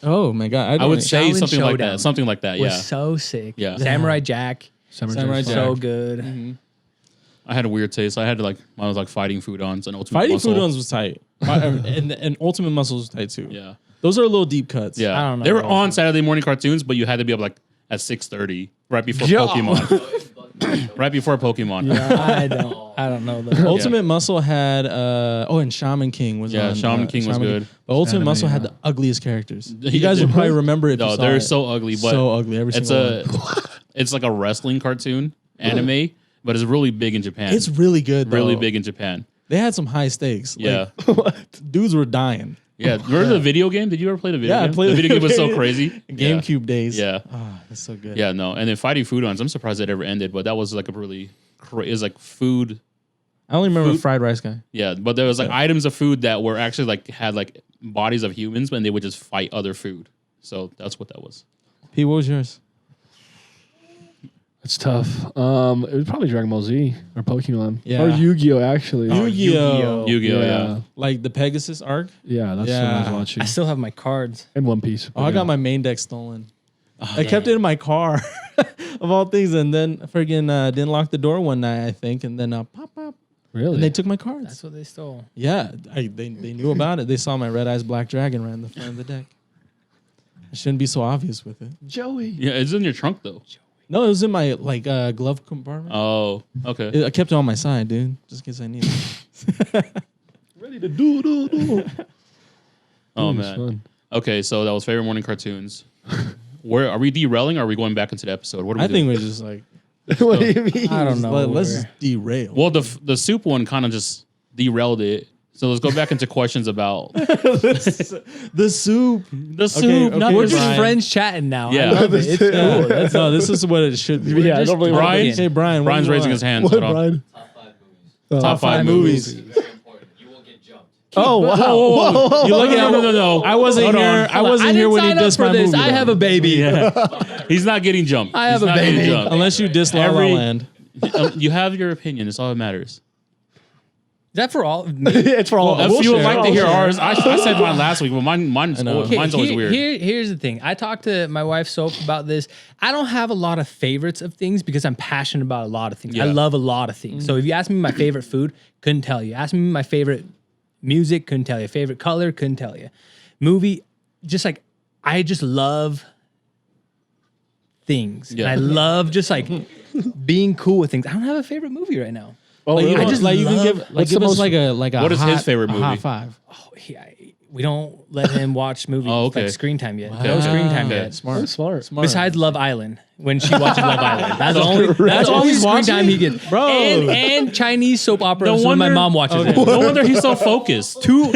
Oh my god! I would say Shaolin something like Showdown that. Something like that. Was Yeah. so sick. Yeah. Samurai Jack. Samurai So Jack. good. I had a weird taste. I had to like I was like fighting food-ons and Ultimate Fighting Muscle. Food-Ons was tight, and Ultimate Muscle was tight too. Yeah. Those are little deep cuts. Yeah. I don't know. They were on Saturday morning cartoons, but you had to be up like at 6:30 right before Yeah. Pokemon. Right before Pokemon. I don't know. The Ultimate Muscle had and Shaman King was on. Shaman King was good. But Ultimate Anime, Muscle had the ugliest characters. You guys would probably remember it. No, they're so ugly, but so ugly. Every it's single one. it's like a wrestling cartoon anime, but it's really big in Japan. It's really good. really though. big in Japan. They had some high stakes. Yeah. Dudes were dying. Yeah. Remember the video game? Did you ever play the video game? I played the video game was so crazy. GameCube days. Yeah. Oh, that's so good. Yeah, no. And then Fighting Food-Ons, I'm surprised that ever ended, but that was like a really it was like food. I only remember Food- Fried Rice Guy. Yeah, but there was like items of food that were actually like had like bodies of humans, but they would just fight other food. So that's what that was. Pete, what was yours? It's tough. It was probably Dragon Ball Z or Pokemon. Yeah. Or Yu-Gi-Oh! Actually. Yu-Gi-Oh. Yu-Gi-Oh! Yeah. Like the Pegasus arc. Yeah, that's what I was watching. I still have my cards. And One Piece. Oh, I got my main deck stolen. I kept it in my car, of all things, and then friggin' didn't lock the door one night, I think, and then pop. Really? And they took my cards. That's what they stole. Yeah, they knew about it. They saw my Red Eyes Black Dragon right in the front of the deck. I shouldn't be so obvious with it. Joey. Yeah, it's in your trunk though. No, it was in my glove compartment. Oh, okay. I kept it on my side, dude, just in case I need it. Ready to do. Oh It was man. fun. Okay, so that was favorite morning cartoons. Where are we derailing? Or are we going back into the episode? What are we I doing? think we're just like, What do you mean? I don't know. let's just derail. Well, the soup one kind of just derailed it. So let's go back into questions about the soup. the soup. okay, not We're the just Brian. friends chatting now. Yeah. I love it. It's cool. That's No, this is what it should be. Yeah, just normally Brian? Hey, Brian. what Brian's do you raising want? his hand. What, Hold on. Brian? Top five movies. Very important. You will get jumped. Oh, wow. Whoa, whoa, whoa. You look at No. I wasn't Hold here. on. I wasn't here when he didn't sign up dissed for my this. movie. I have a baby. He's not getting jumped. I have He's a not getting baby. jumped. Unless you diss La La Every- Land. You have your opinion. It's all that matters. that for all? It's for all of us. If you would share. like to hear ours, I said mine last week, but mine's always weird. Here's the thing. I talked to my wife Soap about this. I don't have a lot of favorites of things because I'm passionate about a lot of things. Yeah. I love a lot of things. So if you ask me my favorite food, couldn't tell you. Ask me my favorite music, couldn't tell you. Favorite color, couldn't tell you. Movie, just like I just love things. Yeah. And I love just like being cool with things. I don't have a favorite movie right now. Oh, Like, really? you just like you can love- give like give us like a What is his favorite movie? high five. Oh, we don't let him watch movies Oh, okay. like screen time yet. No screen time Okay. yet. Oh, Smart. smart. Besides Love Island, when she watches Love Island, that's the only That's all he's screen watching? time he gets. Bro. and Chinese soap operas No when my wonder- mom watches Okay. it. No wonder he's so focused. Two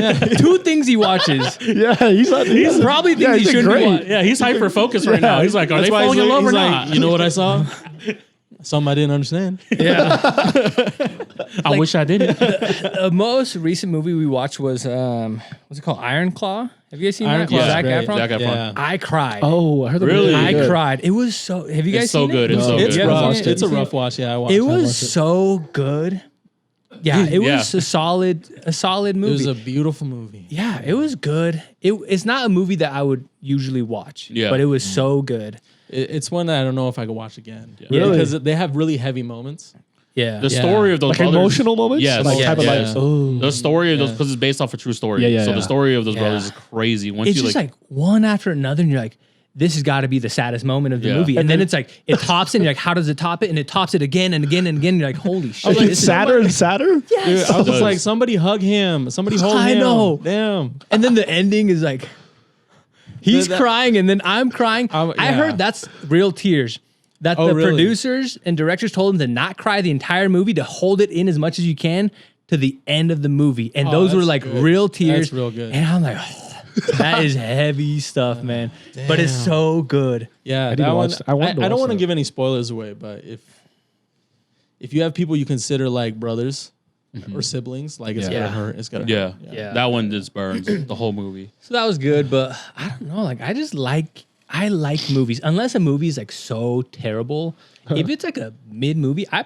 things he watches. Yeah, he's Probably things he he's shouldn't be great. watching. Yeah, he's hyper focused right now. He's like, are they why falling he's in love or he's not? You know what I saw? Something I didn't understand. I wish I didn't. The most recent movie we watched was what's it called? Iron Claw. Have you guys seen Iron that? Claw is Zac great. Efron? Zac Efron. Yeah. I cried. Oh, I heard the Really? movie. I Good. cried. It was so. Have you guys It's so seen good. it? It's so It's good. Yeah, rough. yeah, It's a yeah. rough watch. Yeah, I watched. It I was watched so good. Yeah, it Yeah. was a solid It movie. was a beautiful movie. Yeah, it was good. It's not a movie that I would usually watch. Yeah. But it was so good. It's one that I don't know if I could watch again. Yeah. Really? Because they have really heavy moments. Yeah. The story of those Like brothers, emotional moments? Yes. Like Yeah. type of Yeah. like, oh. The story of those, because it's based off a true story. Yeah, yeah, So yeah. the story of those Yeah. brothers is crazy. Once It's you just like one after another, and you're like, this has got to be the saddest moment of the Yeah. movie. And then it's like, it tops it, and you're like, how does it top it? And it tops it again and again and again. And you're like, holy shit. Like this is- sadder and sadder? Dude, I was does. just like, somebody hug him. Somebody hold I him. know. Damn. And then the ending is like, he's That- crying, and then I'm crying. I yeah. heard that's real tears. That Oh, the really? producers and directors told him to not cry the entire movie, to hold it in as much as you can to the end of the movie. And those were that's like good. real tears. That's real good. And I'm like, that is heavy stuff, man. But it's so good. Yeah, need that to one. watch- I want to I don't watch want to that. give any spoilers away, but if you have people you consider like brothers or siblings, like it's Yeah. gonna hurt. It's gonna yeah. hurt. Yeah. That one just burns the whole movie. So that was good, but I don't know. Like, I like movies. Unless a movie is like so terrible. If it's like a mid movie, I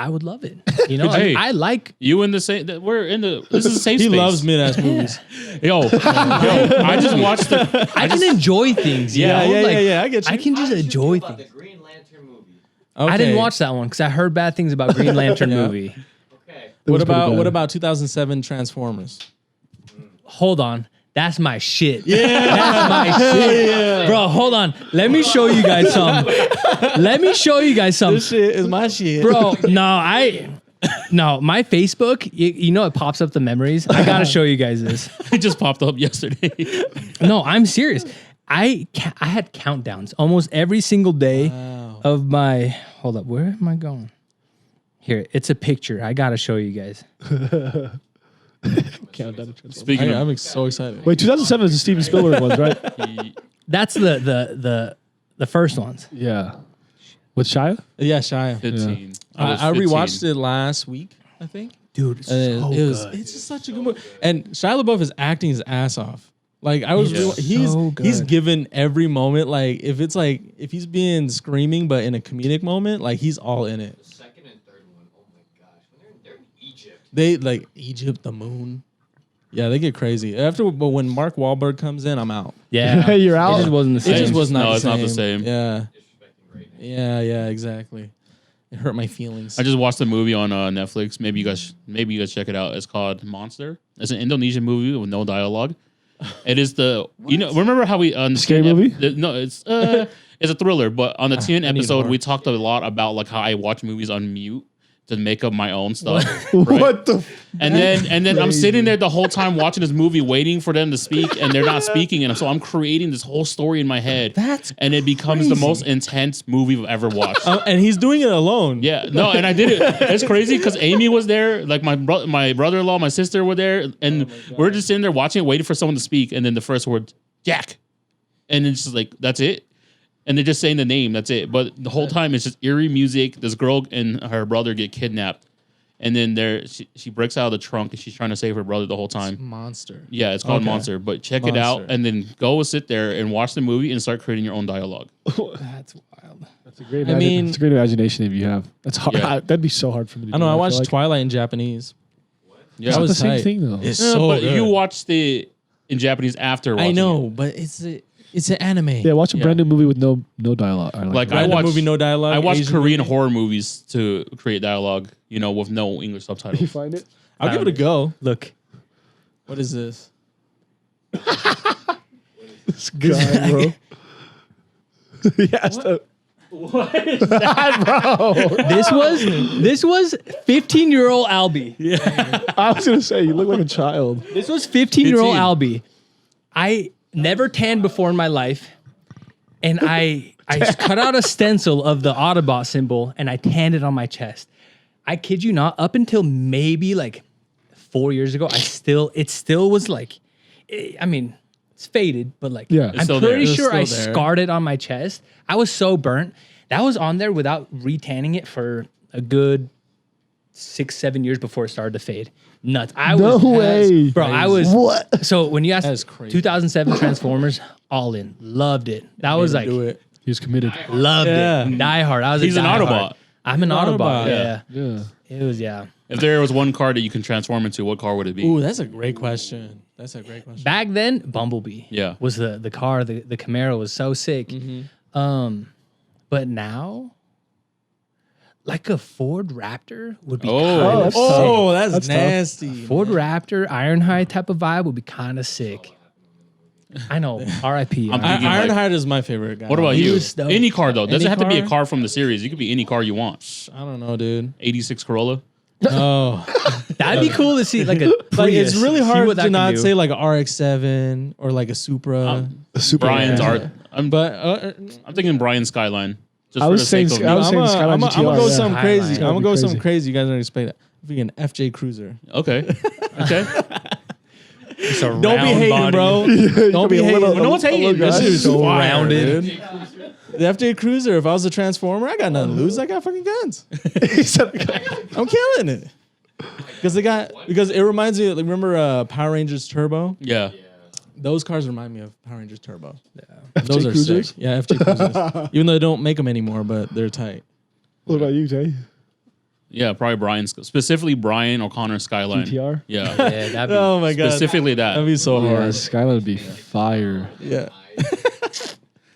would love it. You know, Hey. I like. You in the same? We're in the. This is a safe He space. loves mid-ass movies. Yo, I just watched the. I can enjoy things. You know? Like, I get you. I can just How did you feel enjoy about things. the Green Lantern movie? I didn't Okay. watch that one because I heard bad things about Green Lantern movie. Okay. What was pretty about bad. what about 2007 Transformers? Hold on. That's my shit. Yeah. That's my shit. Bro, hold on. Let me show you guys something. This shit is my shit. Bro, no, my Facebook, you know, it pops up the memories. I gotta show you guys this. It just popped up yesterday. No, I'm serious. I had countdowns almost every single day of my. Hold up, where am I going? Here, it's a picture. I gotta show you guys. Countdown to Transformers. Speaking of, I'm so excited. Wait, 2007 is the Steven Spielberg ones, right? That's the first ones. Yeah. With Shia? Yeah, Shia. 15. I rewatched it last week, I think. Dude, it's And so good. it's just such a good movie. And Shia LaBeouf is acting his ass off. Like I was, He's so he's good. given every moment. Like if he's being screaming, but in a comedic moment, like he's all in it. The second and third one, oh my gosh. When they're in Egypt. They like Egypt, the moon. Yeah, they get crazy. But when Mark Wahlberg comes in, I'm out. Yeah, You're out. It just wasn't the same. It just was not. No, the it's same. not the same. Yeah, Disrespecting greatness. yeah, exactly. It hurt my feelings. I just watched a movie on Netflix. Maybe you guys check it out. It's called Monster. It's an Indonesian movie with no dialogue. It is remember how we on the Scary 10 movie? no, it's it's a thriller, but on the 10 need episode more. we talked a lot about like how I watch movies on mute to make up my own stuff. What the? And then I'm sitting there the whole time watching this movie, waiting for them to speak, and they're not speaking. And so I'm creating this whole story in my head. And it becomes the crazy. most intense movie I've ever watched. And he's doing it alone. Yeah, no, and I did it. It's crazy because Amy was there, like my brother-in-law, my sister were there, and we're just sitting there watching it, waiting for someone to speak, and then the first word, Jack, and it's just like that's it, and they're just saying the name, that's it. But the whole time it's just eerie music. This girl and her brother get kidnapped, and then she breaks out of the trunk and she's trying to save her brother the whole time. Monster. Yeah, it's called Okay. Monster. But check it out Monster. and then go sit there and watch the movie and start creating your own dialogue. That's wild. That's a great. I mean- it's a great imagination if you have. That's hard. Yeah. That'd be so hard for me to do. I know. I feel watched like. Twilight in Japanese. What? Yeah, It's not was the same tight. thing though. It's No, so but good. you watched it in Japanese after. I Watching know, it. but it's an anime. Yeah, watch a brand new movie with no dialogue. Like I Random watch movie, no dialogue. I watch Asian Korean movie. horror movies to create dialogue, with no English subtitles. find it? I'll give it a go. Look, What is this? This guy, bro. Yes. this was 15-year-old Albee. I was gonna say you look like a child. This was 15-year-old 15. Albee. I never tanned before in my life, and I just cut out a stencil of the Autobot symbol and I tanned it on my chest. I kid you not, up until maybe like 4 years ago, it still was like, it's faded, but like, Yeah. It's I'm still there. pretty It's sure I still there. scarred it on my chest. I was so burnt. That was on there without retanning it for a good 6-7 years before it started to fade. Nuts. No way. Bro, I was. What? So when you asked That is crazy. 2007 Transformers, all in. Loved it. That was like, Do it. He was committed. loved Yeah. it. Die Hard. I was He's a an Die Autobot. Hard. I'm an Autobot. Autobot. Yeah. Yeah. It was, yeah. If there was one car that you can transform into, what car would it be? Ooh, that's a great question. Back then, Bumblebee Yeah. was the car. The Camaro was so sick. But now, like a Ford Raptor would be Oh. kind of that's sick. Oh, that's That's tough. nasty. Ford Raptor, Ironhide type of vibe would be kind of sick. I know. R.I.P. I'm thinking like- Ironhide is my favorite guy. What about He you? was stoked. Any car though. Doesn't Any have to be a car? car from the series. It could be any car you want. I don't know, dude. 86 Corolla. Oh, That'd be cool to see, like a like Prius. it's really See hard what that to can not do. say like a RX-7 or like a Supra. Super. Brian's Yeah. art. I'm But thinking Brian Skyline. Just I for was the sake saying- of I me. was saying Skyline I'm GTR, gonna go yeah. something crazy. Skyline. I'm gonna go That'd be something crazy. You guys don't explain that. I'm thinking FJ Cruiser. Okay. Okay. It's a Don't be round hating, body. bro. Don't be a hating. little- No one's hating. little This guy. is So fire, rounded. dude. The FJ Cruiser. If I was a Transformer, I got nothing to lose. I got fucking guns. He said, I'm killing it. Because it reminds me. Like, remember Power Rangers Turbo? Yeah. Those cars remind me of Power Rangers Turbo. FJ Those are Cruisers? sick. Yeah, FJ Cruisers. Even though they don't make them anymore, but they're tight. What about you, Jay? Yeah, probably Brian. Specifically Brian O'Connor Skyline. GTR? Yeah. Yeah, that'd be, Oh my god, Specifically that. that'd be so Yeah, hard. Skyline would be fire. Yeah.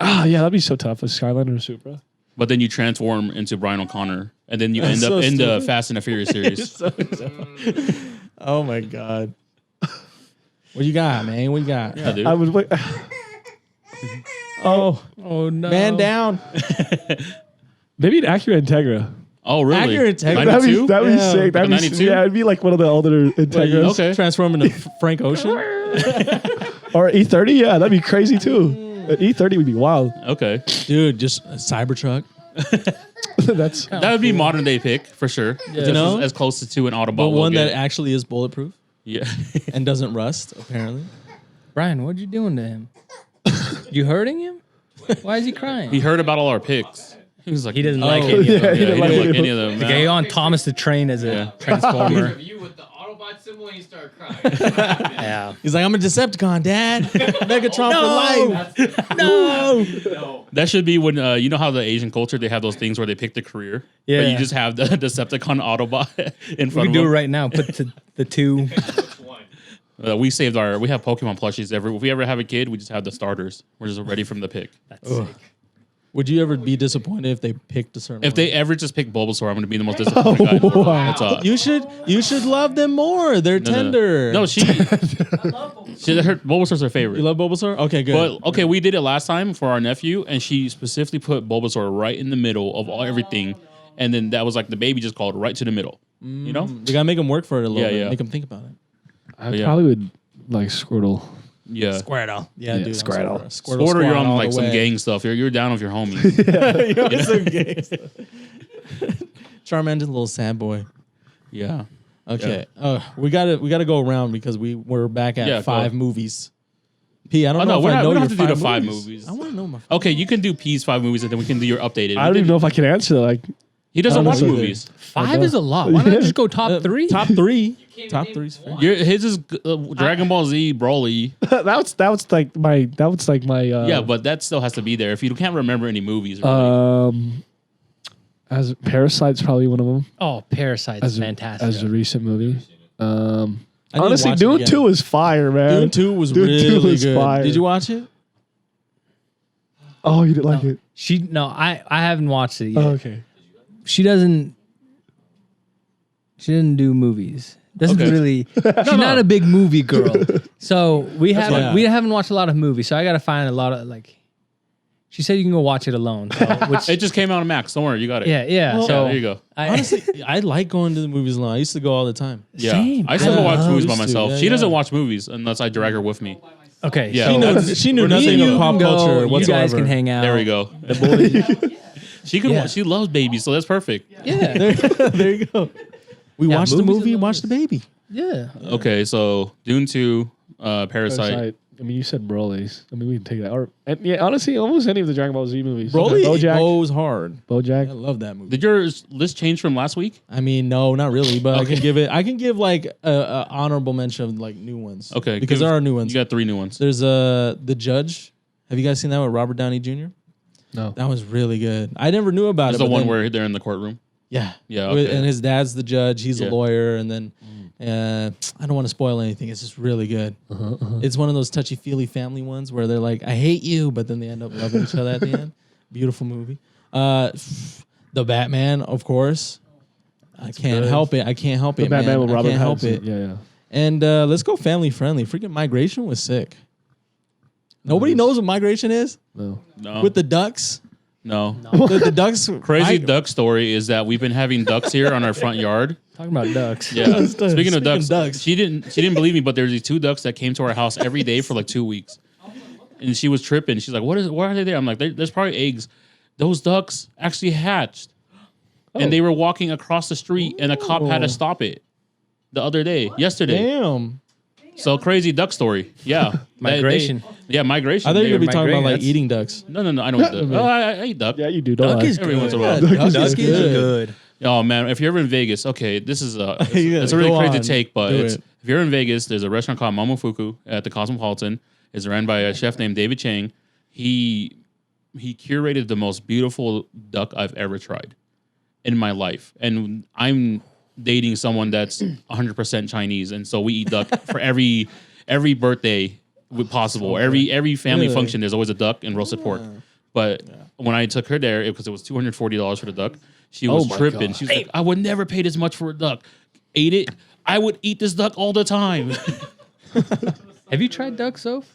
Yeah, that'd be so tough. A Skyline or a Supra. But then you transform into Brian O'Connor, and then you That's end up so in the stupid. Fast and the Furious series. Oh my god. What you got, man? What you got? Yeah, dude. I would wait. Oh, oh no. man down. Maybe an Acura Integra. Oh, really? Accurate tech. That'd be 92? sick. Like a That'd be 92? yeah, it'd be like one of the older Integras. Okay. Transform into Frank Ocean. Or E30, yeah, that'd be crazy too. An E30 would be wild. Okay. Dude, just a Cybertruck. That's That would be modern day pick for sure. Yeah. Just know? as close to an Autobot. But will one get. that actually is bulletproof Yeah. and doesn't rust, apparently. Brian, what'd you doing to him? You hurting him? Why is he crying? He heard about all our picks. He was like, He doesn't oh, like yeah, any of them. Yeah, he didn't like any of them. Like, hey, on Thomas the Train as a Yeah. Transformer. You with the Autobot symbol and you start crying. Yeah. He's like, I'm a Decepticon, Dad. Megatron for life. No. That should be when you know how the Asian culture they have those things where they pick the career. Yeah. But you just have the Decepticon Autobot in We front can of do it them. right now. Put the two. Which one? We saved we have Pokemon plushies. If we ever have a kid, we just have the starters. We're just ready from the pick. That's sick. Would you ever be disappointed if they picked a certain If one? they ever just pick Bulbasaur, I'm going to be the most disappointed guy. wow. That's all. You should love them more. They're tender. No, she. Bulbasaur's her favorite. You love Bulbasaur? Okay, good. But okay, we did it last time for our nephew, and she specifically put Bulbasaur right in the middle of everything, and then that was like the baby just called right to the middle. You know? You gotta make them work for it a little Yeah, bit. yeah. Make them think about it. I Yeah. probably would like Squirtle. Yeah. Squirtle. Yeah, Yeah, dude. Squirtle. Order you're on like some gang stuff. You're down with your homies. You're some gang stuff. Charmander's a little sad boy. Yeah. Okay. We gotta go around because we're back at Yeah, go. 5 movies. P, I don't Oh, know no, if we I know don't your have to do the 5 movies. movies. I want to know my. Okay, you can do P's 5 movies, and then we can do your updated. I don't even know if I can answer that. Like, He doesn't watch Honestly. movies. 5 is a lot. Why not just go top 3? Top 3. Can't Top name 3's fair. one. His is Dragon Ball Z Broly. that was like my Yeah, but that still has to be there if you can't remember any movies. Really. as Parasite's probably one of them. Oh, Parasite's As fantastic. a recent movie. Honestly, Dune 2 is fire, man. Dune 2 was Dune really 2 is good. fire. Did you watch it? Oh, you didn't like it? I haven't watched it yet. Oh, okay. She doesn't do movies. Doesn't Okay. really. She's not a big movie girl. So we fine. haven't watched a lot of movies. So I got to find a lot of like. She said you can go watch it alone. So, which It just came out on Max. Don't worry, you got it. yeah. Yeah, So there you go. Honestly, I like going to the movies alone. I used to go all the time. Yeah, Same. I still watch movies by used to, myself. yeah, she yeah. doesn't watch movies unless I drag her with me. okay. Yeah. So She knew me and nothing you of pop can go, culture you whatsoever. guys can hang out. There we go. She can. Yeah. She loves babies, so that's perfect. Yeah. There you go. We Yeah, watched the movies movie, alone watched the baby. Yeah. Okay, so Dune 2, Parasite. Parasite. I mean, you said Broly's. I mean, we can take that. Or yeah, honestly, almost any of the Dragon Ball Z movies. Broly BoJack. goes hard. I BoJack. love that movie. Did your list change from last week? I mean, no, not really, but Okay. I can give like a honorable mention of like new ones. Okay, because there are new ones. You got 3 new ones. There's The Judge. Have you guys seen that with Robert Downey Jr.? No. That was really good. I never knew about It's it. the but one then- where they're in the courtroom. yeah, Yeah, With- okay. and his dad's the judge. He's Yeah. a lawyer, and then I don't want to spoil anything. It's just really good. It's one of those touchy feely family ones where they're like, "I hate you," but then they end up loving each other at the end. Beautiful movie. The Batman, of course. I can't help it. I can't help The it, Batman man. with I Robert can't help Pattinson. it. Yeah. And let's go family friendly. Freaking Migration was sick. Nobody knows what Migration is No. No, with the ducks. no. The ducks. Crazy duck story is that we've been having ducks here on our front yard. Talking about ducks. Yeah. Speaking of ducks, ducks. she didn't believe me, but there's these 2 ducks that came to our house every day for like 2 weeks, and she was tripping. She's like, Why are they there?" I'm like, "There's probably eggs." Those ducks actually hatched, and they were walking across the street, and a cop had to stop it the other day, yesterday. Damn. So crazy duck story. Yeah, Migration. migration. I thought you were gonna be talking about migrating, like that's- eating ducks. No, I don't eat duck. Oh, I eat duck. Yeah, you do. Don't Duck lie. is Every good. once in a while. Duck Duck is good. good. Oh man, if you're ever in Vegas, okay, this is Yeah, it's a really go crazy on. take, but Do it's, it. if you're in Vegas, there's a restaurant called Momofuku at the Cosmopolitan. It's ran by a chef named David Chang. He curated the most beautiful duck I've ever tried in my life, and I'm dating someone that's 100% Chinese, and so we eat duck for every birthday possible. Every family Really? function, there's always a duck and roasted pork. But when I took her there, because it was $240 for the duck, she was my tripping. God. She was like, "I would never pay this much for a duck." Ate it. I would eat this duck all the time. Have you tried duck, Soph?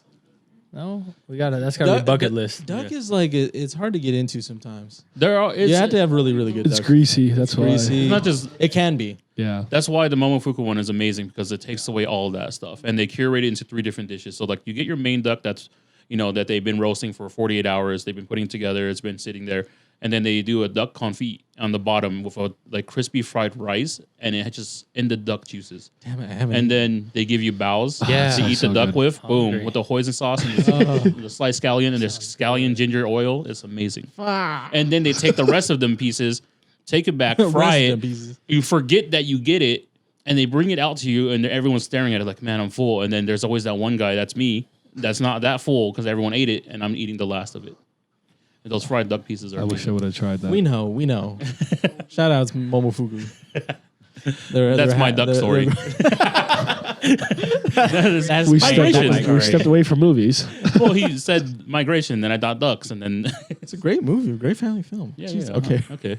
No, that's gotta be a bucket list. Duck is like it's hard to get into sometimes. It's, You have to have really really good. It's duck. greasy. That's why. Greasy. It's not just. It can be. Yeah. That's why the Momofuku one is amazing, because it takes away all of that stuff, and they curate it into 3 different dishes. So like you get your main duck that's that they've been roasting for 48 hours. They've been putting together. It's been sitting there. And then they do a duck confit on the bottom with a like crispy fried rice, and it just in the duck juices. Damn it, I haven't. And then they give you bows Yeah. to eat So the duck good. with. Boom, Hungry. with the hoisin sauce and the sliced scallion and the scallion ginger oil. It's amazing. And then they take the rest of them pieces, take it back, fry Rest in it. pieces. You forget that you get it, and they bring it out to you, and everyone's staring at it like, "Man, I'm full." And then there's always that one guy, that's me, that's not that full because everyone ate it, and I'm eating the last of it. And those fried duck pieces are I wish I amazing. would have tried that. We know. Shout out to Momofuku. That's my duck story. That's we migration. stepped away from movies. Well, he said migration, then I thought ducks, and then It's a great movie, a great family film. Jeez, okay. okay.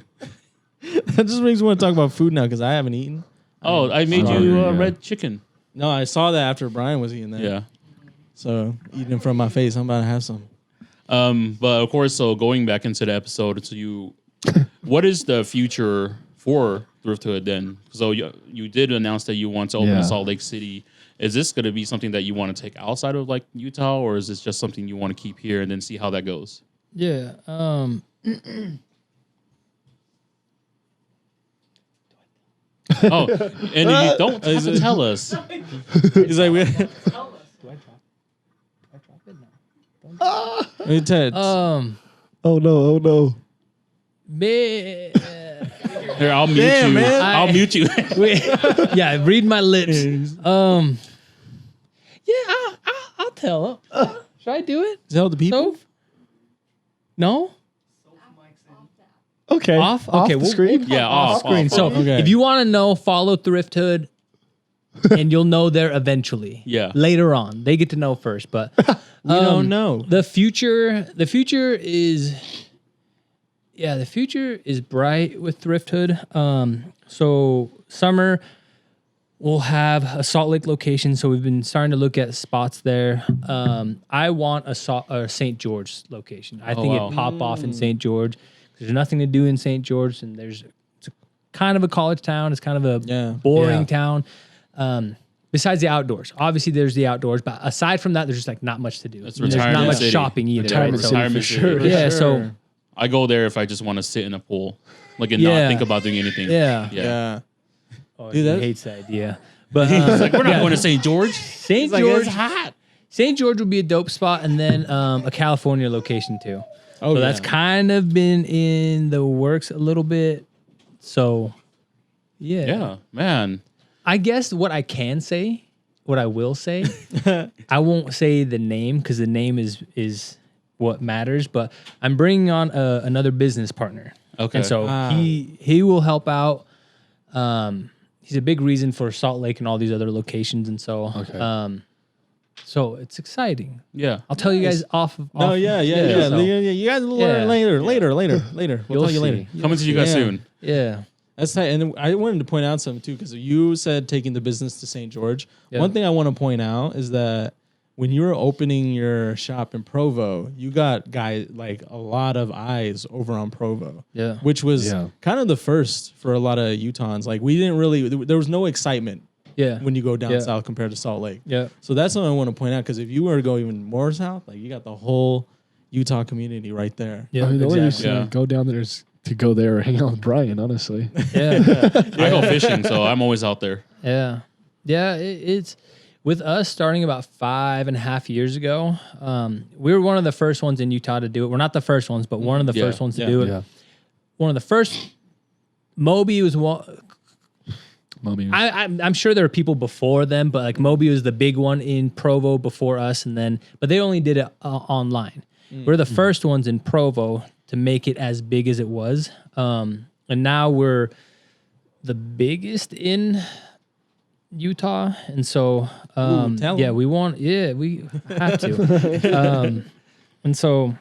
That just makes me want to talk about food now because I haven't eaten. Oh, I made Sorry, you yeah. red chicken. No, I saw that after Brian was eating that. Yeah. So eating in front of my face, I'm about to have some. But of course, so going back into the episode, so what is the future for Thrifthood then? So you did announce that you want to open Yeah. in Salt Lake City. Is this going to be something that you want to take outside of like Utah, or is this just something you want to keep here and then see how that goes? Yeah. Oh, and you don't have to tell us. He's like, Hey, Ted. Oh no. Here, Here, I'll mute Damn, you. man. I'll mute you. yeah, read my lips. Yeah, I'll tell him. Should I do it? Tell the people. Soph? No? Okay. Off? Off Okay, the we'll- screen. Yeah, off Screen. off. So Okay. if you want to know, follow Thrifthood and you'll know there eventually. Yeah. Later on, they get to know first, but We don't know. the future is bright with Thrift Hood. So summer we'll have a Salt Lake location. So we've been starting to look at spots there. I want a St. George location. I think wow. it'd pop off in St. George. There's nothing to do in St. George, and it's kind of a college town. It's kind of a boring town. Besides the outdoors, obviously there's the outdoors, but aside from that, there's just like not much to do. There's not much shopping either. Retirement city for sure. Yeah, so I go there if I just want to sit in a pool, like and not think about doing anything. Yeah. oh, Dude, he that- hates the idea. But Like we're not going to St. George. St. Like, George, it's hot. St. George would be a dope spot, and then a California location too. Oh, So that's kind of been in the works a little bit. So, Yeah, man. I guess what I will say, I won't say the name because the name is what matters. But I'm bringing on another business partner. Okay. And so he will help out. He's a big reason for Salt Lake and all these other locations, and so so it's exciting. Yeah. I'll tell you guys off. No, yeah. You guys will learn Yeah. later. We'll You'll tell you see. later. Coming to you guys soon. Yeah. That's tight. And I wanted to point out something too, because you said taking the business to St. George. Yeah. One thing I want to point out is that when you were opening your shop in Provo, you got like a lot of eyes over on Provo. Yeah. Which was kind of the first for a lot of Utahns. Like we didn't really, there was no excitement Yeah. when you go down south compared to Salt Lake. Yeah. So that's something I want to point out, because if you were to go even more south, like you got the whole Utah community right there. Yeah. I mean, the only reason Yeah. I go down there is to go there or hang out with Brian, honestly. Yeah. I go fishing, so I'm always out there. Yeah. Yeah. It's with us starting about 5.5 years ago. We were one of the first ones in Utah to do it. We're not the first ones, but one of the first ones to do it. Yeah. One of the first. Moby was one. Mommy. I'm sure there were people before them, but like Moby was the big one in Provo before us, but they only did it online. We're the first ones in Provo to make it as big as it was, and now we're the biggest in Utah, and so tell 'em. we have to, and so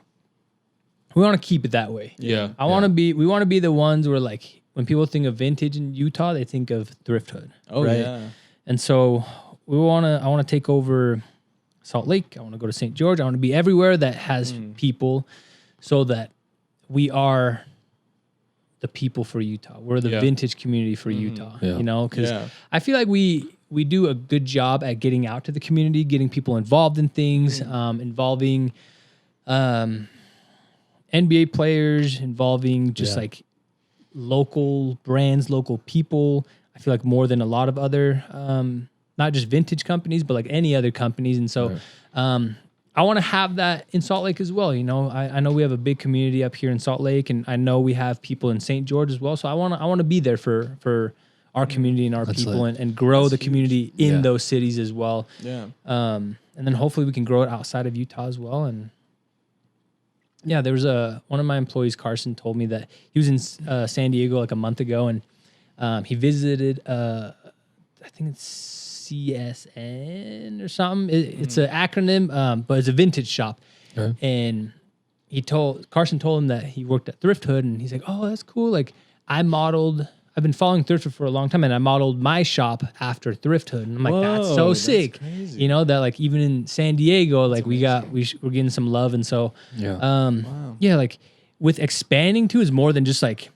we want to keep it that way. Yeah. We want to be the ones where like when people think of vintage in Utah, they think of Thrift Hood. Oh, right? yeah. And so I want to take over Salt Lake. I want to go to St. George. I want to be everywhere that has people, so that we are the people for Utah. We're the vintage community for Utah, Yeah. you know, because I feel like we do a good job at getting out to the community, getting people involved in things, involving NBA players, involving just like local brands, local people. I feel like more than a lot of other, not just vintage companies, but like any other companies. And so I want to have that in Salt Lake as well. You know, I know we have a big community up here in Salt Lake, and I know we have people in St. George as well. So I want to be there for our community and our people, and grow the community in those cities as well. Yeah. And then hopefully we can grow it outside of Utah as well. And yeah, there was one of my employees, Carson, told me that he was in San Diego like a month ago, and he visited, I think it's CSN or something. It's an acronym, but it's a vintage shop. Okay. And Carson told him that he worked at Thrift Hood, and he's like, oh, that's cool. Like I've been following Thrift Hood for a long time, and I modeled my shop after Thrift Hood. And I'm like, that's so sick. crazy. You know, that like even in San Diego, like we're getting some love. And so, yeah, like with expanding too is more than just like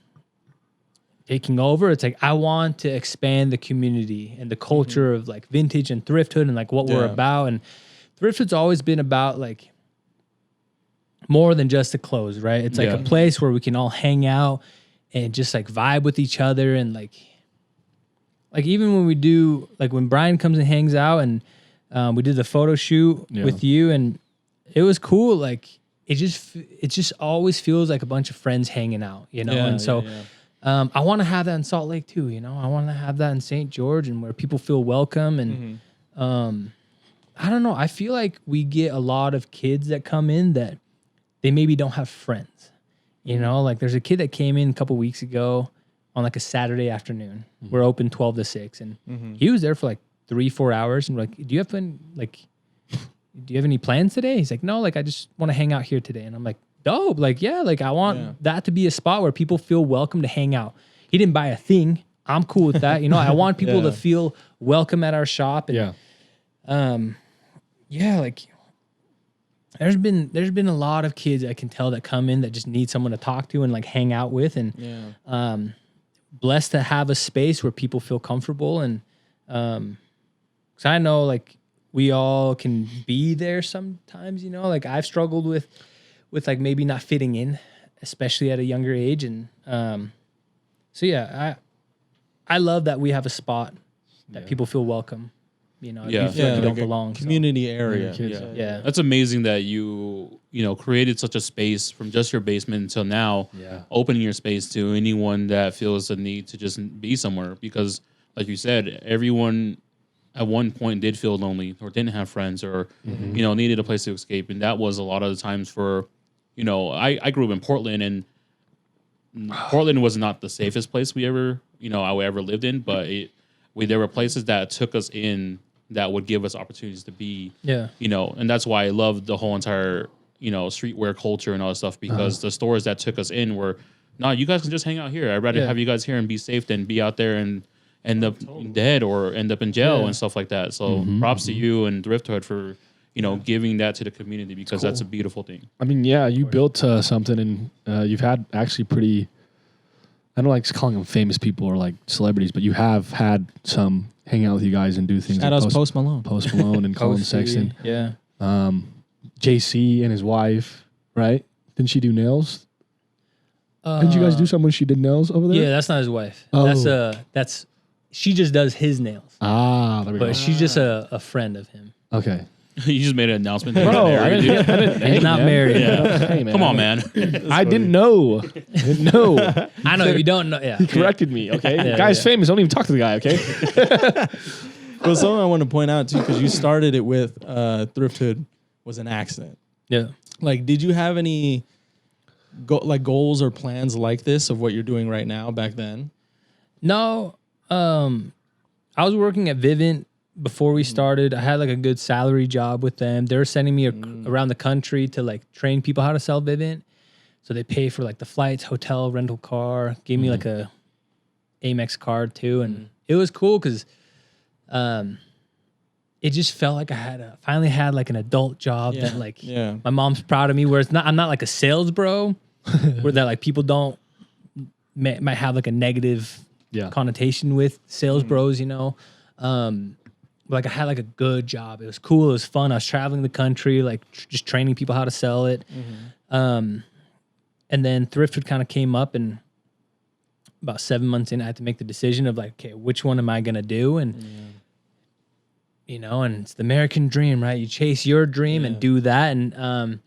taking over. It's like, I want to expand the community and the culture of like vintage and Thrift Hood and like what we're about. And Thrift Hood's always been about like more than just the clothes, right? It's like a place where we can all hang out and just like vibe with each other. And like even when we do, like when Brian comes and hangs out, and we did the photo shoot with you, and it was cool. Like it just always feels like a bunch of friends hanging out, you know? And so I want to have that in Salt Lake too, you know? I want to have that in St. George, and where people feel welcome. And I don't know. I feel like we get a lot of kids that come in that they maybe don't have friends. You know, like there's a kid that came in a couple weeks ago on like a Saturday afternoon. We're open 12 to 6, and he was there for like 3-4 hours, and we're like, do you have any plans today? He's like, no, like I just want to hang out here today. And I'm like, dope. Like, yeah, like I want that to be a spot where people feel welcome to hang out. He didn't buy a thing. I'm cool with that. You know, I want people to feel welcome at our shop. And, like there's been a lot of kids I can tell that come in that just need someone to talk to and like hang out with. And blessed to have a space where people feel comfortable. And because I know like we all can be there sometimes, you know, like I've struggled with like maybe not fitting in, especially at a younger age. And so yeah, I love that we have a spot that people feel welcome. You know, you feel like you don't belong. Community area. Yeah. That's amazing that you created such a space from just your basement until now, opening your space to anyone that feels the need to just be somewhere. Because like you said, everyone at one point did feel lonely or didn't have friends or, needed a place to escape. And that was a lot of the times for, I grew up in Portland, and Portland was not the safest place I ever lived in, but there were places that took us in that would give us opportunities to be, and that's why I love the whole entire, streetwear culture and all that stuff, because the stores that took us in were, no, you guys can just hang out here. I'd rather have you guys here and be safe than be out there and end up dead or end up in jail and stuff like that. So props to you and Thrifthood for, giving that to the community, because that's a beautiful thing. I mean, you built something, and you've had actually pretty, I don't like calling them famous people or like celebrities, but you have had some hang out with you guys and do things. Shout out to Post Malone. Post Malone and Colin Sexton. Yeah. JC and his wife, right? Didn't she do nails? Didn't you guys do something when she did nails over there? Yeah, that's not his wife. Oh. That's she just does his nails. There we go. But she's just a friend of him. Okay. You just made an announcement. Bro, He's not married. Hey, man. Come on, man. I didn't know. I know you don't know. Yeah. He corrected me. Okay. The guy's famous. Don't even talk to the guy. Okay. Well, something I want to point out too, because you started it with Thrifthood was an accident. Yeah. Like, did you have any goals or plans like this of what you're doing right now back then? No. I was working at Vivint before we started. I had like a good salary job with them. They were sending me around the country to like train people how to sell Vivint. So they pay for like the flights, hotel, rental car, gave me like a Amex card too. And it was cool because it just felt like I finally had like an adult job that like my mom's proud of me, where I'm not like a sales bro where that like people might have like a negative connotation with sales bros, like I had like a good job. It was cool. It was fun. I was traveling the country, like just training people how to sell it. And then Thrifthood kind of came up, and about 7 months in, I had to make the decision of like, okay, which one am I going to do? And, and it's the American dream, right? You chase your dream and do that. And,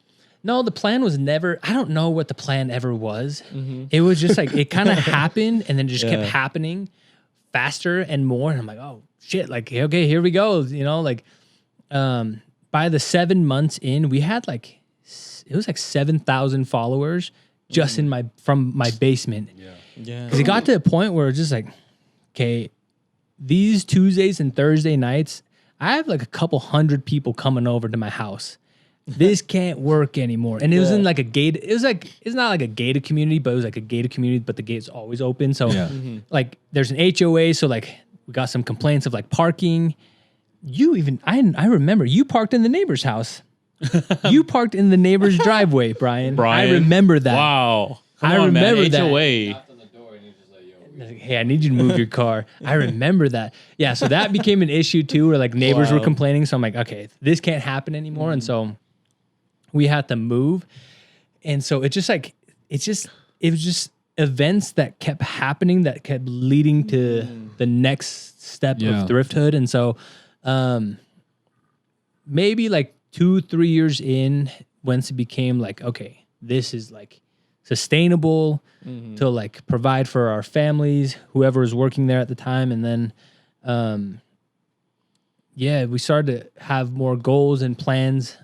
no, the plan was never, I don't know what the plan ever was. It was just like, it kind of happened, and then it just kept happening faster and more. And I'm like, oh shit, like, okay, here we go. By the 7 months in, we had like, it was like 7,000 followers just from my basement. Yeah. Cause it got to a point where it's just like, okay, these Tuesdays and Thursday nights, I have like a couple hundred people coming over to my house. This can't work anymore. And it was in like a gated, it's not like a gated community, but it was like a gated community, but the gate's always open. So like there's an HOA. So like we got some complaints of like parking. I remember you parked in the neighbor's house. You parked in the neighbor's driveway, Brian. I remember that. Wow. I remember that. HOA. Hey, I need you to move your car. I remember that. Yeah, so that became an issue too, where like neighbors were complaining. So I'm like, okay, this can't happen anymore. And so we had to move. And so it was just events that kept happening that kept leading to the next step of Thrifthood. And so maybe like 2-3 years in, once it became like, okay, this is like sustainable to like provide for our families, whoever was working there at the time. And then, we started to have more goals and plans.